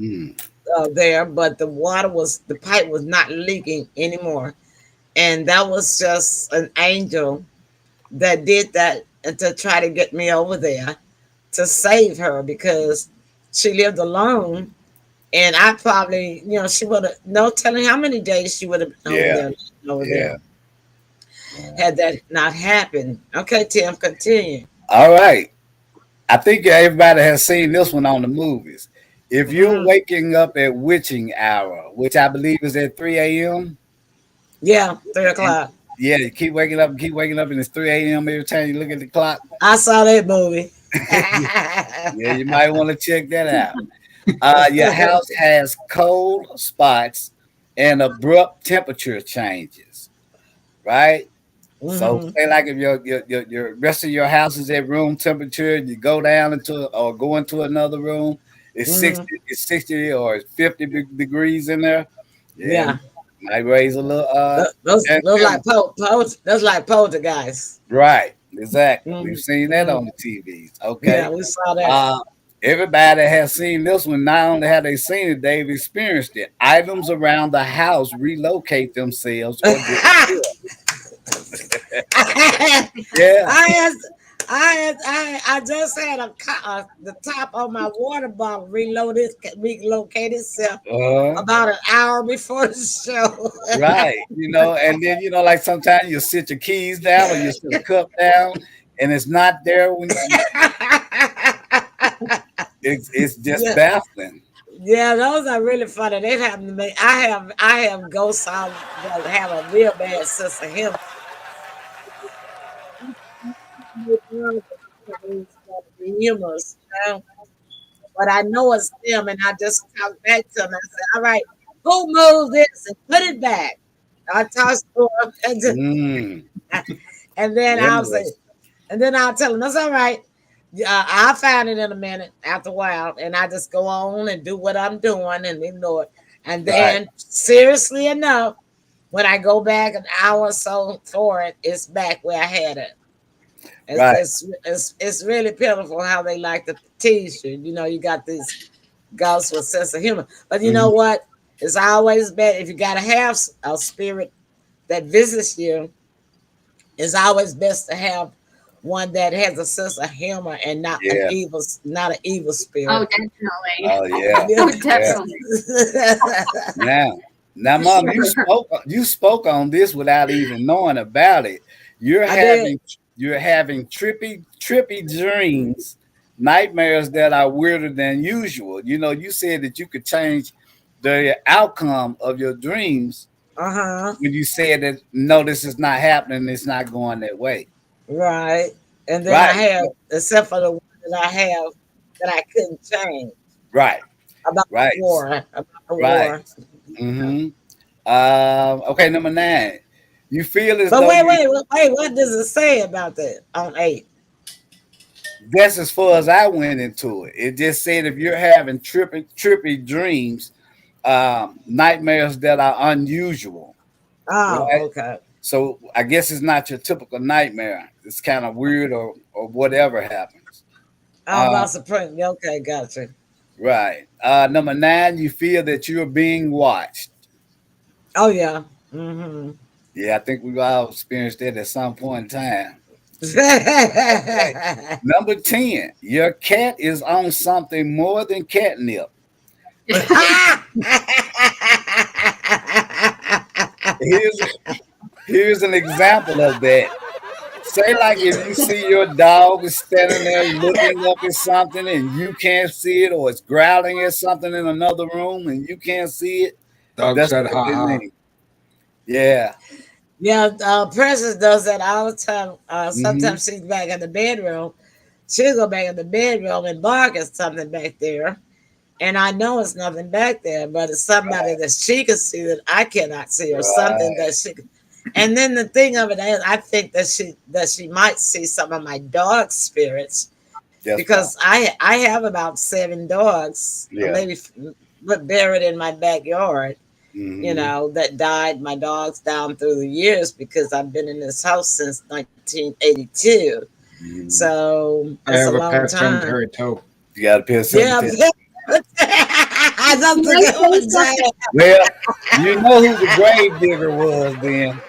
there, but the pipe was not leaking anymore. And that was just an angel that did that, to try to get me over there to save her, because she lived alone. And I probably, she would have, no telling how many days she would have been Yeah. over Yeah. there, had that not happened. Okay, Tim, continue. All right. I think everybody has seen this one on the movies. If you're Mhm. waking up at witching hour, which I believe is at 3 a.m., Yeah, three and o'clock. yeah, you keep waking up and keep waking up, and it's 3 a.m. every time you look at the clock. I saw that movie. Yeah, you might want to check that out. Your house has cold spots and abrupt temperature changes, right? So Mhm. say like if your rest of your house is at room temperature, you go down or go into another room, Mhm. it's 60 or 50 degrees in there. Yeah, Yeah. might raise a little Those antenna. like those like poltergeists. Right, exactly. We've Mhm. seen that Mhm. on the TVs. Okay. Yeah, we saw that. Uh everybody has seen this one. Not only have they seen it, they've experienced it. Items around the house relocate themselves or disappear. Yeah. I just had the top of my water bottle relocate itself Uh-huh. about an hour before the show. Right. And then like sometimes you sit your keys down or you sit a cup down and it's not there when it's just Yeah, baffling. yeah, those are really funny. They've happened to me. I have ghosts that have a real bad sense of humor. Humorous, but I know it's them, and I just talk back to them. I say, "All right, who moved this and put it back?" I toss to him, and then I'll say, Interesting. and then I'll tell him that's all right. I'll find it in a minute after a while, and I just go on and do what I'm doing and ignore it. And then, seriously enough, when I go back an hour or so for it, it's back where I had it. It's really pitiful how they like to tease you. You know, you got these ghosts with sense of humor, but you know what? It's always better if you got to have a spirit that visits you. It's always best to have one that has a sense of humor and not an evil spirit. Oh, definitely. Oh yeah. Oh, definitely. Now, Mom, you spoke on this without even knowing about it. You're having trippy dreams, nightmares that are weirder than usual. You know, you said that you could change the outcome of your dreams. When you said that no, this is not happening, it's not going that way. Right. And then I have, except for the one that I have that I couldn't change. Right. About the war. War. Okay, number 9. You feel as though. But wait. What does it say about that on 8? That's as far as I went into it. It just said if you're having trippy dreams, nightmares that are unusual. Oh, okay. So I guess it's not your typical nightmare. It's kind of weird or whatever happens. About supreme. Okay, gotcha. Right. Number 9, you feel that you're being watched. Oh yeah. Yeah, I think we've all experienced that at some point in time. Number 10, your cat is on something more than catnip. Here's an example of that. Say like if you see your dog is standing there looking up at something and you can't see it, or it's growling at something in another room and you can't see it. Dog That's said what ha they ha. mean. Yeah. Yeah, Princess does that all the time. Sometimes she's back in the bedroom. She'll go back in the bedroom and bark at something back there. And I know it's nothing back there, but it's somebody that she can see that I cannot see, or something that she can. And then the thing of it is, I think that she might see some of my dog spirits, because I have about 7 dogs, maybe buried in my backyard. You know, that died, my dogs down through the years, because I've been in this house since 1982. So I have a a long pet time. cemetery too. You got a pet cemetery. Well, you know who the grave digger was then.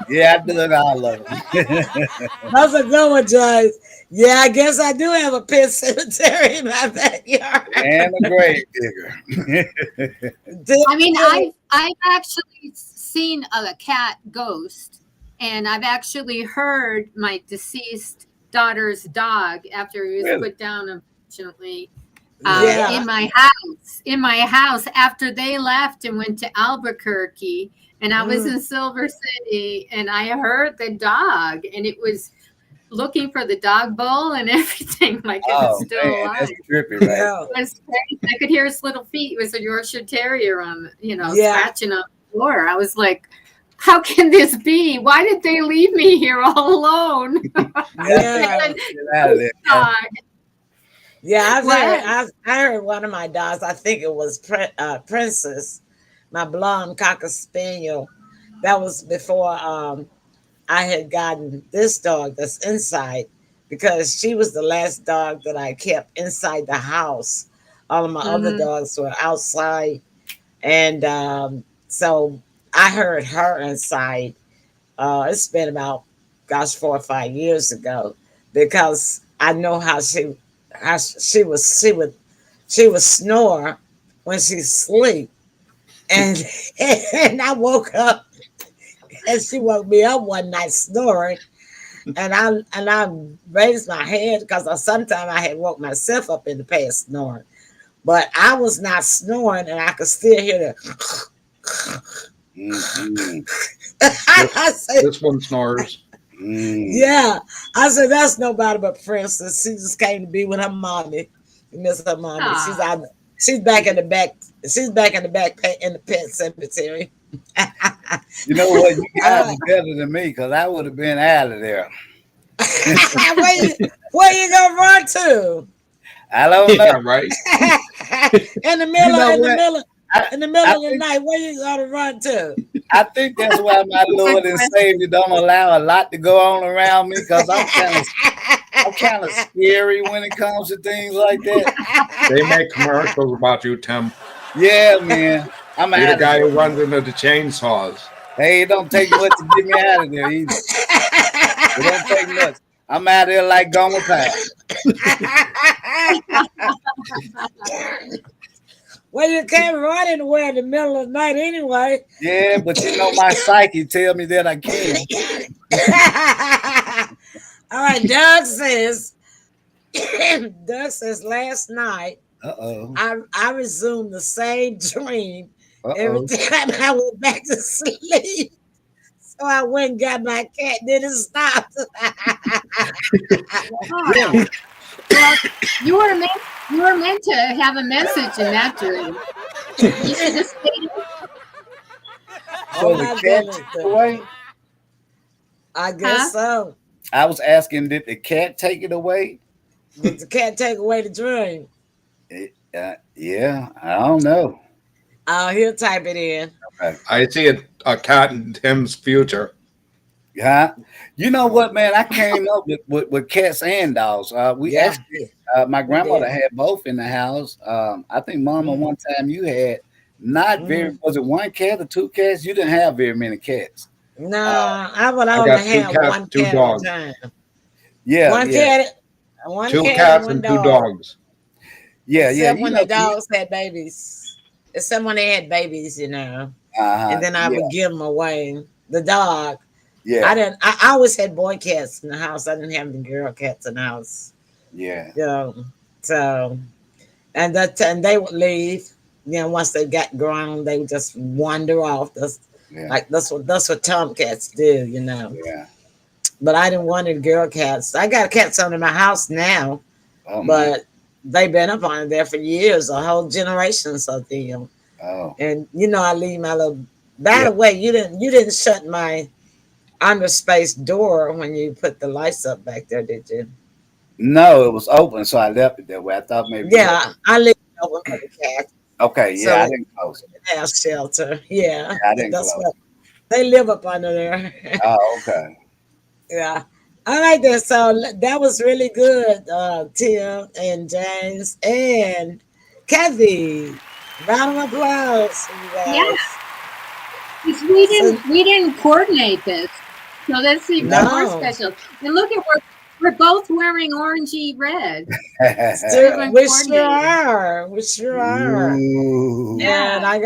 Yeah, I dug all of them. That's a good one, Joyce. Yeah, I guess I do have a pet cemetery in my backyard. And a grave digger. I mean, I've actually seen a cat ghost, and I've actually heard my deceased daughter's dog after he was put down, unfortunately, in my house after they left and went to Albuquerque. And I was in Silver City, and I heard the dog, and it was looking for the dog bowl and everything, like it was still alive. That's trippy, right? It was crazy. I could hear his little feet. It was a Yorkshire Terrier on, scratching on the floor. I was like, how can this be? Why did they leave me here all alone? Yeah, I heard one of my dogs. I think it was Princess, my blonde Cocker Spaniel. That was before I had gotten this dog that's inside, because she was the last dog that I kept inside the house. All of my other dogs were outside. And so I heard her inside. It's been about, 4 or 5 years ago, because I know how she would snore when she sleep. And I woke up, and she woke me up one night snoring, and I raised my head, because sometimes I had woke myself up in the past snoring, but I was not snoring, and I could still hear the. This one snores. Yeah, I said that's nobody but Princess. She just came to be with her mommy. Miss her mommy. She's back in the back. She's back in the back in the pet cemetery. You know what? You guys are better than me because I would have been out of there. Where you gonna run to? I don't know. Yeah, right. In the You middle, know in the what? middle, in the middle I of the think night, where you gonna run to? I think that's why my Lord and Savior don't allow a lot to go on around me because I'm kind of scary when it comes to things like that. They make commercials about you, Tim. Yeah, man. I'm You're the out of guy there, who runs man. into the chainsaws. Hey, it don't take much to get me out of there either. It don't take much. I'm out there like Gomer Pyle. Well, you can't run anywhere in the middle of the night anyway. Yeah, but you know my psyche tell me that I can. All right, Doug says. Doug says last night. I resumed the same dream every time I went back to sleep. So I went and got my cat. Then it stopped. Wow. Well, you were meant to have a message in that dream. You should have stayed. So the cat took away? I guess so. I was asking, did the cat take it away? Did the cat take away the dream? Yeah, I don't know. He'll type it in. Okay. I see a cat in Tim's future. Yeah, you know what, man? I came up with cats and dogs. Actually, my grandmother had both in the house. I think, Mama, one time you had not very. Was it one cat or two cats? You didn't have very many cats. No, I would I only got two have cats, one two cat dogs. at a time. Yeah, One cat, one two cat, cats one and dog. two dogs. Yeah, Except You when know, the dogs had babies. Except when they had babies, and then I would give them away. The dog. Yeah. I always had boy cats in the house. I didn't have any girl cats in the house. Yeah. So and they would leave. Once they got grown, they would just wander off. That's what tomcats do. Yeah. But I didn't want any girl cats. I got cats under my house now, but they've been up on there for years, a whole generations of them. Oh. And I leave my little. By the way, you didn't shut my underspace door when you put the lights up back there, did you? No, it was open, so I left it that way. I thought maybe. Yeah, I leave it open for the cat. Okay, So I didn't close it. Have shelter. Yeah, I didn't close it. They live up under there. Oh, okay. Yeah. All right then. So that was really good, Tim and James and Kathy. Round of applause for you guys. Yeah. We didn't coordinate this, so that's even more special. And look at we're both wearing orangey red. We sure are. We sure are. Ooh. And I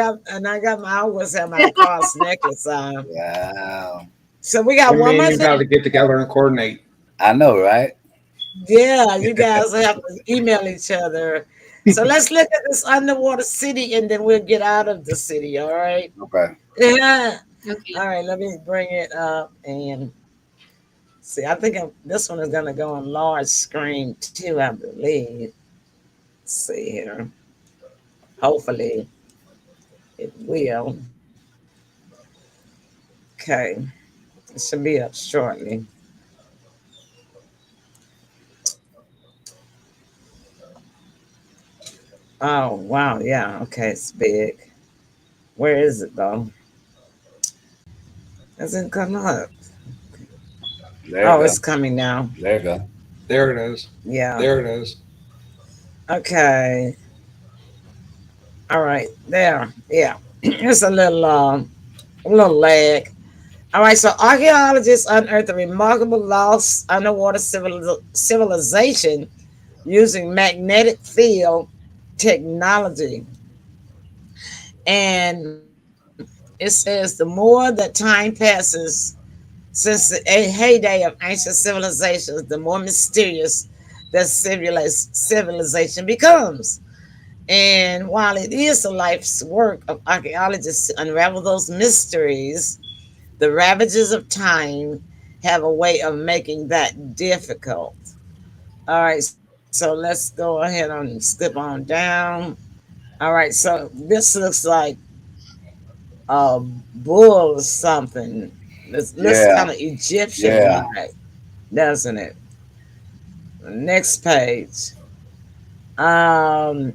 always have my cross necklace on. Wow. So we got one more You got to get together and coordinate. I know, right? Yeah, you guys have to email each other. So let's look at this underwater city, and then we'll get out of the city. All right. Okay. Yeah. Okay. All right. Let me bring it up and see. I think this one is going to go on large screen too, I believe. Let's see here. Hopefully, it will. Okay. It should be up shortly. Oh, wow. Yeah. Okay. It's big. Where is it, though? Doesn't come up. It's coming now. There you go. There it is. Yeah. There it is. Okay. All right. There. Yeah. It's a little lag. All right. So archaeologists unearthed a remarkable lost underwater civilization using magnetic field technology. And it says the more that time passes since the heyday of ancient civilizations, the more mysterious that civilization becomes. And while it is the life's work of archaeologists to unravel those mysteries, the ravages of time have a way of making that difficult. All right, so let's go ahead and skip on down. All right, so this looks like a bull or something. This looks Yeah. kind of Egyptian Yeah. like, doesn't it? Next page. Um,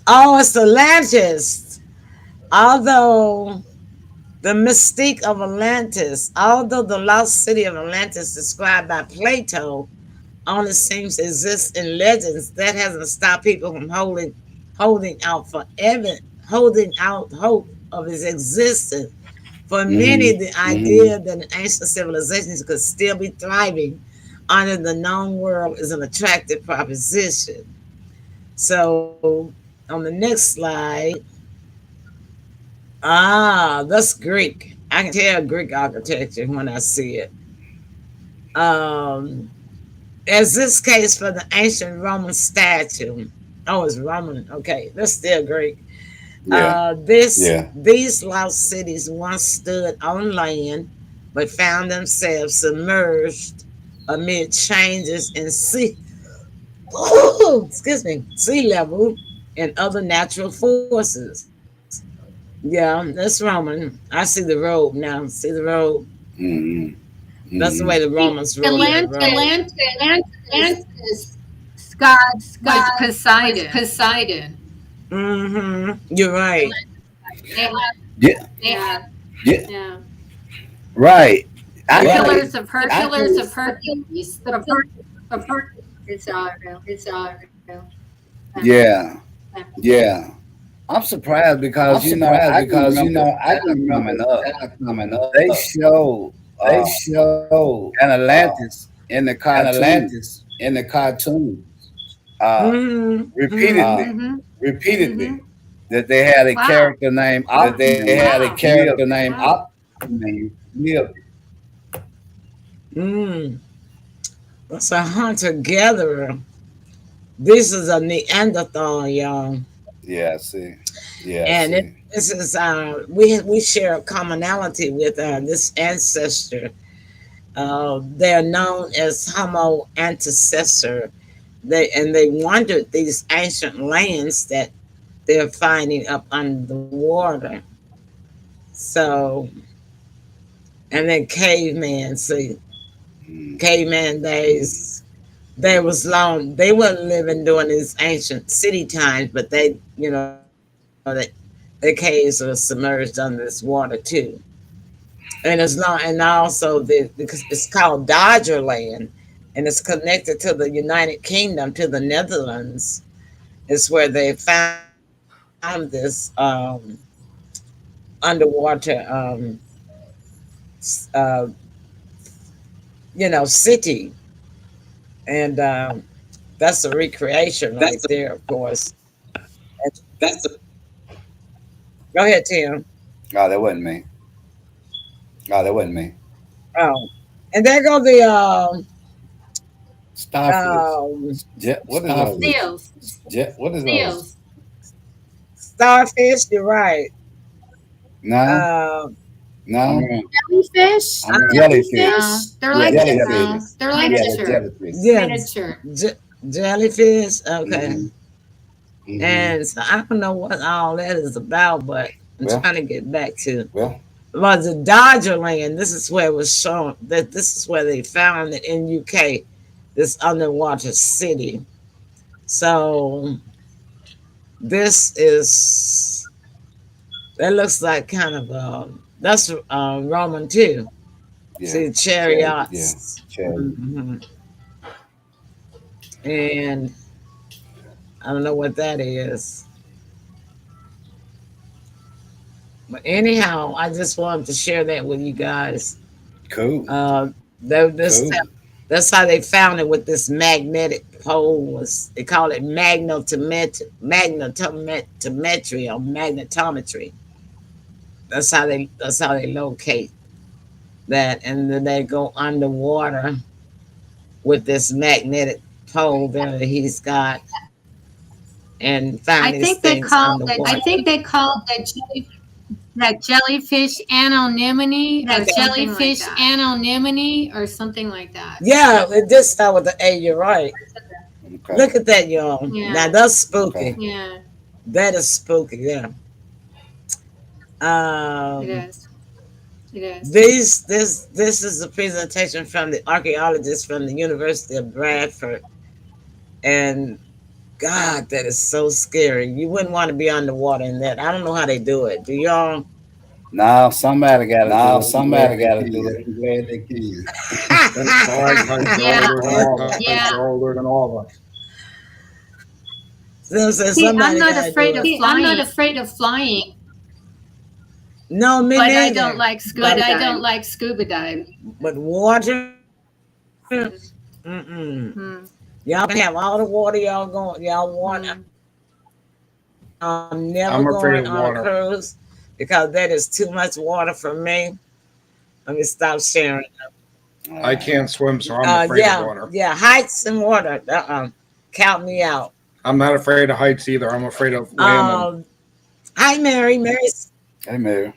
oh, it's Atlantis. Although the mystique of Atlantis, although the lost city of Atlantis described by Plato only seems to exist in legends, that hasn't stopped people from holding out forever, holding out hope of its existence. For many, the idea that an ancient civilizations could still be thriving under the known world is an attractive proposition. So on the next slide, that's Greek. I can tell Greek architecture when I see it. Um, as this case for the ancient Roman statue. Oh, it's Roman. Okay, that's still Greek. Yeah. This Yeah. These lost cities once stood on land, but found themselves submerged amid changes in sea. Excuse me, sea level and other natural forces. Yeah, that's Roman. I see the road now. See the road. Mm-hmm. That's the way the Romans ruled their road. Atlantis, God was Poseidon. Mm-hmm. You're right. They had, Yeah. they had, Yeah. yeah. Right. Pillars of Hercules. It's all real. It's all real. Yeah. Yeah. I'm surprised because I can remember coming up. They showed an Atlantis in the cartoon. Repeatedly that they had a character named Neil. That's a hunter gatherer. This is a Neanderthal, y'all. Yeah, see. Yeah, And see. this is we share a commonality with this ancestor. They're known as Homo antecessor. They wandered these ancient lands that they're finding up under the water. So, and then caveman, see, caveman days. They was long. They weren't living during these ancient city times, but they, their caves are submerged under this water too. And it's not, and also because it's called Dodger Land, and it's connected to the United Kingdom, to the Netherlands. It's where they found this underwater, uh, city, and that's a recreation right there, of course. And go ahead, Tim. Oh, that wasn't me. Oh, that wasn't me. Oh, and there go the Starfish. um, What is that? Seals. What is those? Seals. starfish. You're right. No, Um, no. Jellyfish. Jellyfish. No, they're Yeah, like jellyfish. they're like Yeah, miniature. jellyfish. yeah, Miniature. jellyfish. Okay. Mhm. And so I don't know what all that is about, but I'm Well. trying to get back to. Well, Was the Dodger Land? This is where it was shown that this is where they found it in UK, this underwater city. So this is that looks like kind of that's Roman too. yeah. See chariots. Yeah. Cherry. And I don't know what that is. But anyhow, I just wanted to share that with you guys. Cool. This Cool. That's how they found it with this magnetic pole. They call it magnetometry or magnetometry. That's how they locate that, and then they go underwater with this magnetic pole there that he's got and find I these think they things called that. underwater. I think they called that jellyfish anonymity or jellyfish anonymity or something like that. Yeah, it did start with the A. You're right. Okay. Look at that, y'all. Yeah. Now that's spooky. Yeah. That is spooky. Yeah. It Um, is. It is. this is a presentation from the archaeologist from the University of Bradford, and God, that is so scary. You wouldn't want to be underwater in that. I don't know how they do it. Do y'all? Now somebody got to do Now it. I'm glad somebody they got to do can. it. I'm glad they can. Them stalactites are Yeah. older than all of us. Yeah. Are older than all of us. So See, I'm somebody not got to do afraid of it. flying. I'm not afraid of flying, No, me but neither. I don't like scuba diving. I don't like scuba diving. But water, y'all can have all the water y'all going. Y'all want. I'm never I'm afraid going of on a water. cruise because that is too much water for me. Let me stop sharing. I can't swim, so I'm afraid of water. Yeah, heights and water. Count me out. I'm not afraid of heights either. I'm afraid of landing. Hi, Mary. Hey, Mary.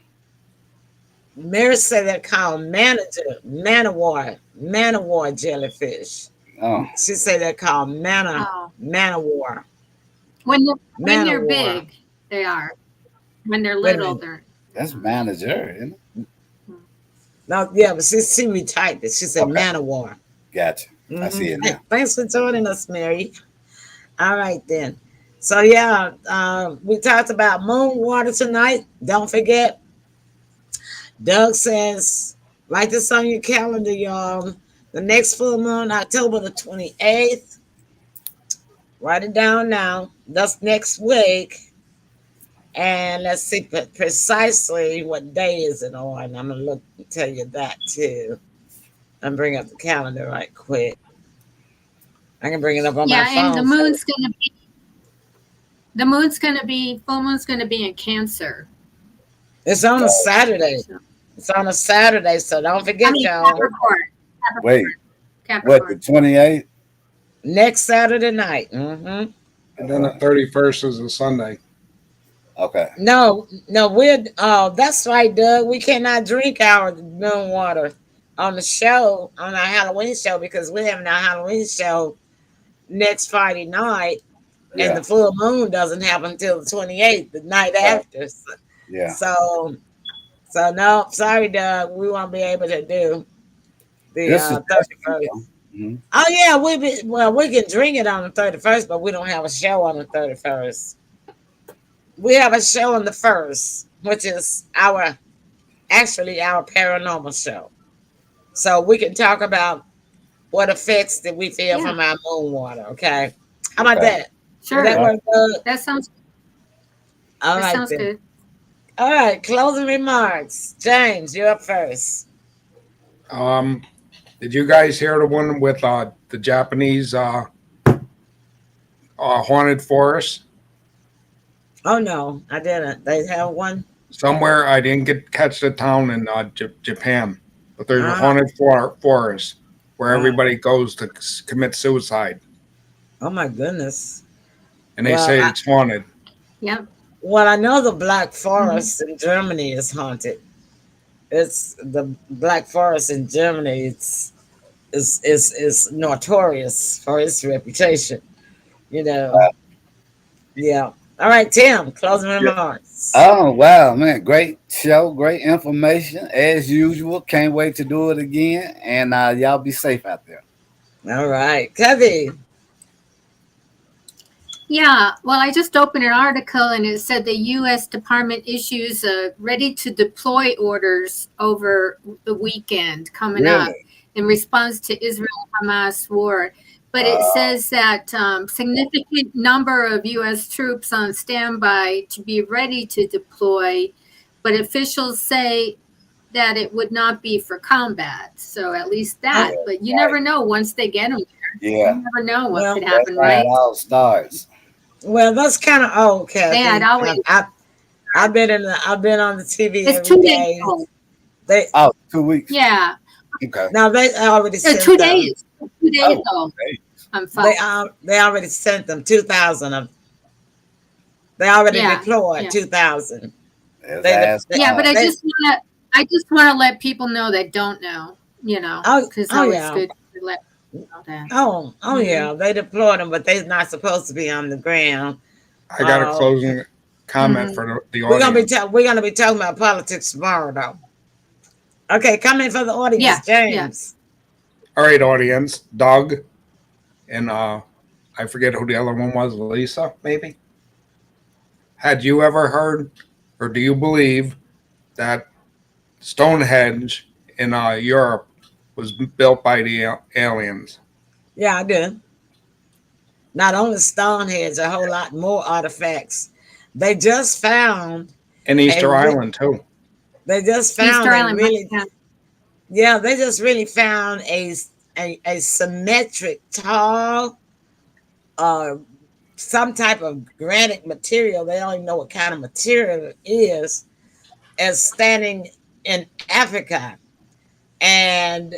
Mary said they're called manowar jellyfish. Oh. She said they're called manowar. When they're Manowar. big, they are. When they're Wait a little, minute. they're. That's manager, isn't it? No, yeah, but she retyped it. She said manowar. Gotcha. I see it now. Thanks for joining us, Mary. All right then. So yeah, we talked about moon water tonight. Don't forget. Doug says, write this on your calendar, y'all. The next full moon, October the 28th. Write it down now. That's next week. And let's see precisely what day is it on. I'm gonna look and tell you that too. And bring up the calendar right quick. I can bring it up on my phone. Yeah, and the moon's gonna be full moon's gonna be in Cancer. It's on a Saturday. It's on a Saturday, so don't forget, y'all. Capricorn. Wait, Capricorn. what, the 28th? Next Saturday night. And then the 31st is a Sunday. Okay. No, we're that's right, Doug. We cannot drink our moon water on the show, on our Halloween show, because we're having our Halloween show next Friday night, and the full moon doesn't happen until the 28th, the night after. So no, sorry, Doug. We won't be able to do the 31st. Oh yeah, we can drink it on the 31st, but we don't have a show on the 31st. We have a show on the 1st, which is our paranormal show. So we can talk about what effects that we feel from our moon water. Okay, how about that? Sure. That work good? That sounds. All right, sounds then. good. All right, closing remarks. James, you're up first. Did you guys hear the one with the Japanese haunted forest? Oh no, I didn't. They have one somewhere. I didn't catch the town in Japan, but there's a haunted forest where everybody goes to commit suicide. Oh my goodness! And they say it's haunted. Yep. Well, I know the Black Forest in Germany is haunted. It's the Black Forest in Germany. Is notorious for its reputation. You know. Yeah. All right, Tim. Closing remarks. Oh wow, man! Great show, great information as usual. Can't wait to do it again. And y'all be safe out there. All right, CATHY. Yeah, well, I just opened an article and it said the U.S. Department issues ready to deploy orders over the weekend coming up in response to Israel-Hamas war. But it says that significant number of U.S. troops on standby to be ready to deploy, but officials say that it would not be for combat. So at least that. But you never know once they get them there. Yeah. You never know what could happen, right? It all starts. Well, that's kind of old, CATHY. Yeah, it always. I've been on the TV It's every 2 day. days old. 2 weeks. Yeah. Okay. Now they already sent 2 them. days. 2 days old. I'm fine. They already sent them 2,000 of. They already deployed 2,000. But I just want to let people know that don't know. You know, because it's always good to let people know that. Yeah, they deployed them, but they're not supposed to be on the ground. I got a comment for the We're audience. gonna be talking about politics tomorrow, though. Okay, comment for the audience, James. All right, audience, Doug, and I forget who the other one was, Lisa, maybe. Had you ever heard, or do you believe that Stonehenge in Europe was built by the aliens? Yeah, I do. Not only Stonehenge, a whole lot more artifacts. They just found In Easter Island too. They just found they just really found a symmetric, tall, some type of granite material. They don't even know what kind of material it is, as standing in Africa. And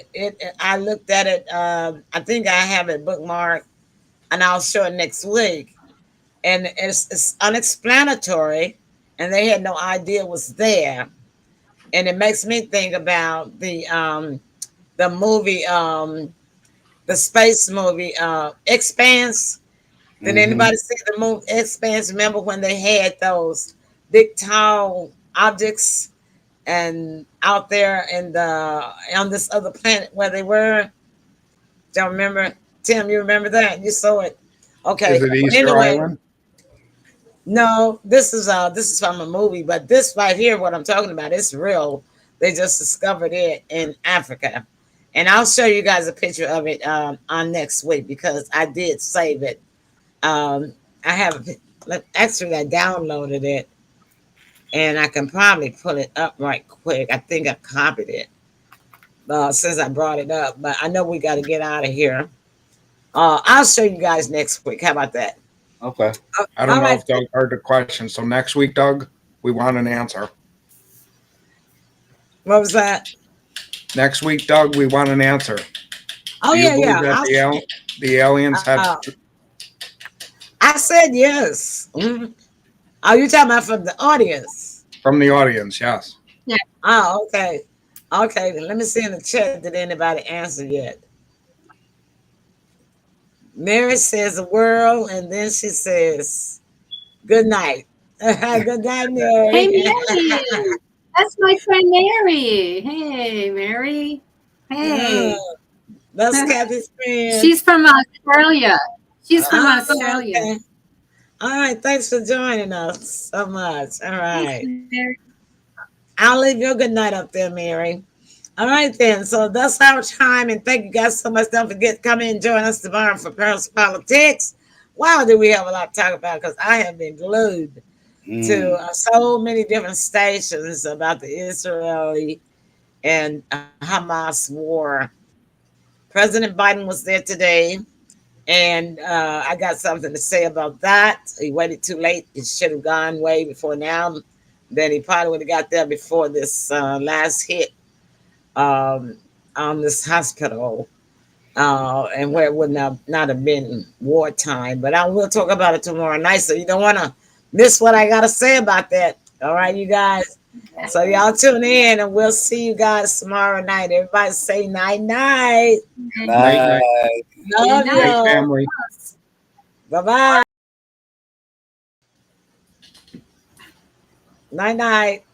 I looked at it. I think I have it bookmarked, and I'll show it next week. And it's unexplanatory, and they had no idea it was there. And it makes me think about the movie, the space movie, Expanse. Did anybody see the movie Expanse? Remember when they had those big tall objects and out there in on this other planet where they were? Don't remember? Tim, you remember that? You saw it. Okay. Is it Easter Island? No, this is from a movie, but this right here, what I'm talking about, it's real. They just discovered it in Africa, and I'll show you guys a picture of it on next week because I did save it. I have actually I downloaded it, and I can probably pull it up right quick. I think I copied it since I brought it up, but I know we got to get out of here. I'll show you guys next week. How about that? Okay. I don't know if Doug heard the question. So next week, Doug, we want an answer. What was that? Next week, Doug, we want an answer. Oh, that the aliens had... I said yes. Mm-hmm. Are you talking about from the audience? From the audience, yes. Yeah. Oh, okay. Okay, let me see in the chat. Did anybody answer yet? Mary says the world, and then she says, good night. Good night, Mary. Hey, Mary. That's my friend Mary. Hey, Mary. Hey. Yeah, that's Kathy's friend. She's from Australia. She's from Australia. Okay. All right. Thanks for joining us so much. All right. Thanks, Mary. I'll leave you a good night up there, Mary. All right, then. So that's our time. And thank you guys so much. Don't forget to come in and join us tomorrow for Paris Politics. Wow, do we have a lot to talk about? Because I have been glued to so many different stations about the Israeli and Hamas war. President Biden was there today, and I got something to say about that. He waited too late. He should have gone way before now. Then he probably would have got there before this last hit on this hospital, and where it would not have been wartime. But I will talk about it tomorrow night, so you don't want to miss what I got to say about that. All right, you guys. So y'all tune in, and we'll see you guys tomorrow night. Everybody say night night. Night. Love you, family. Bye-bye. Night night.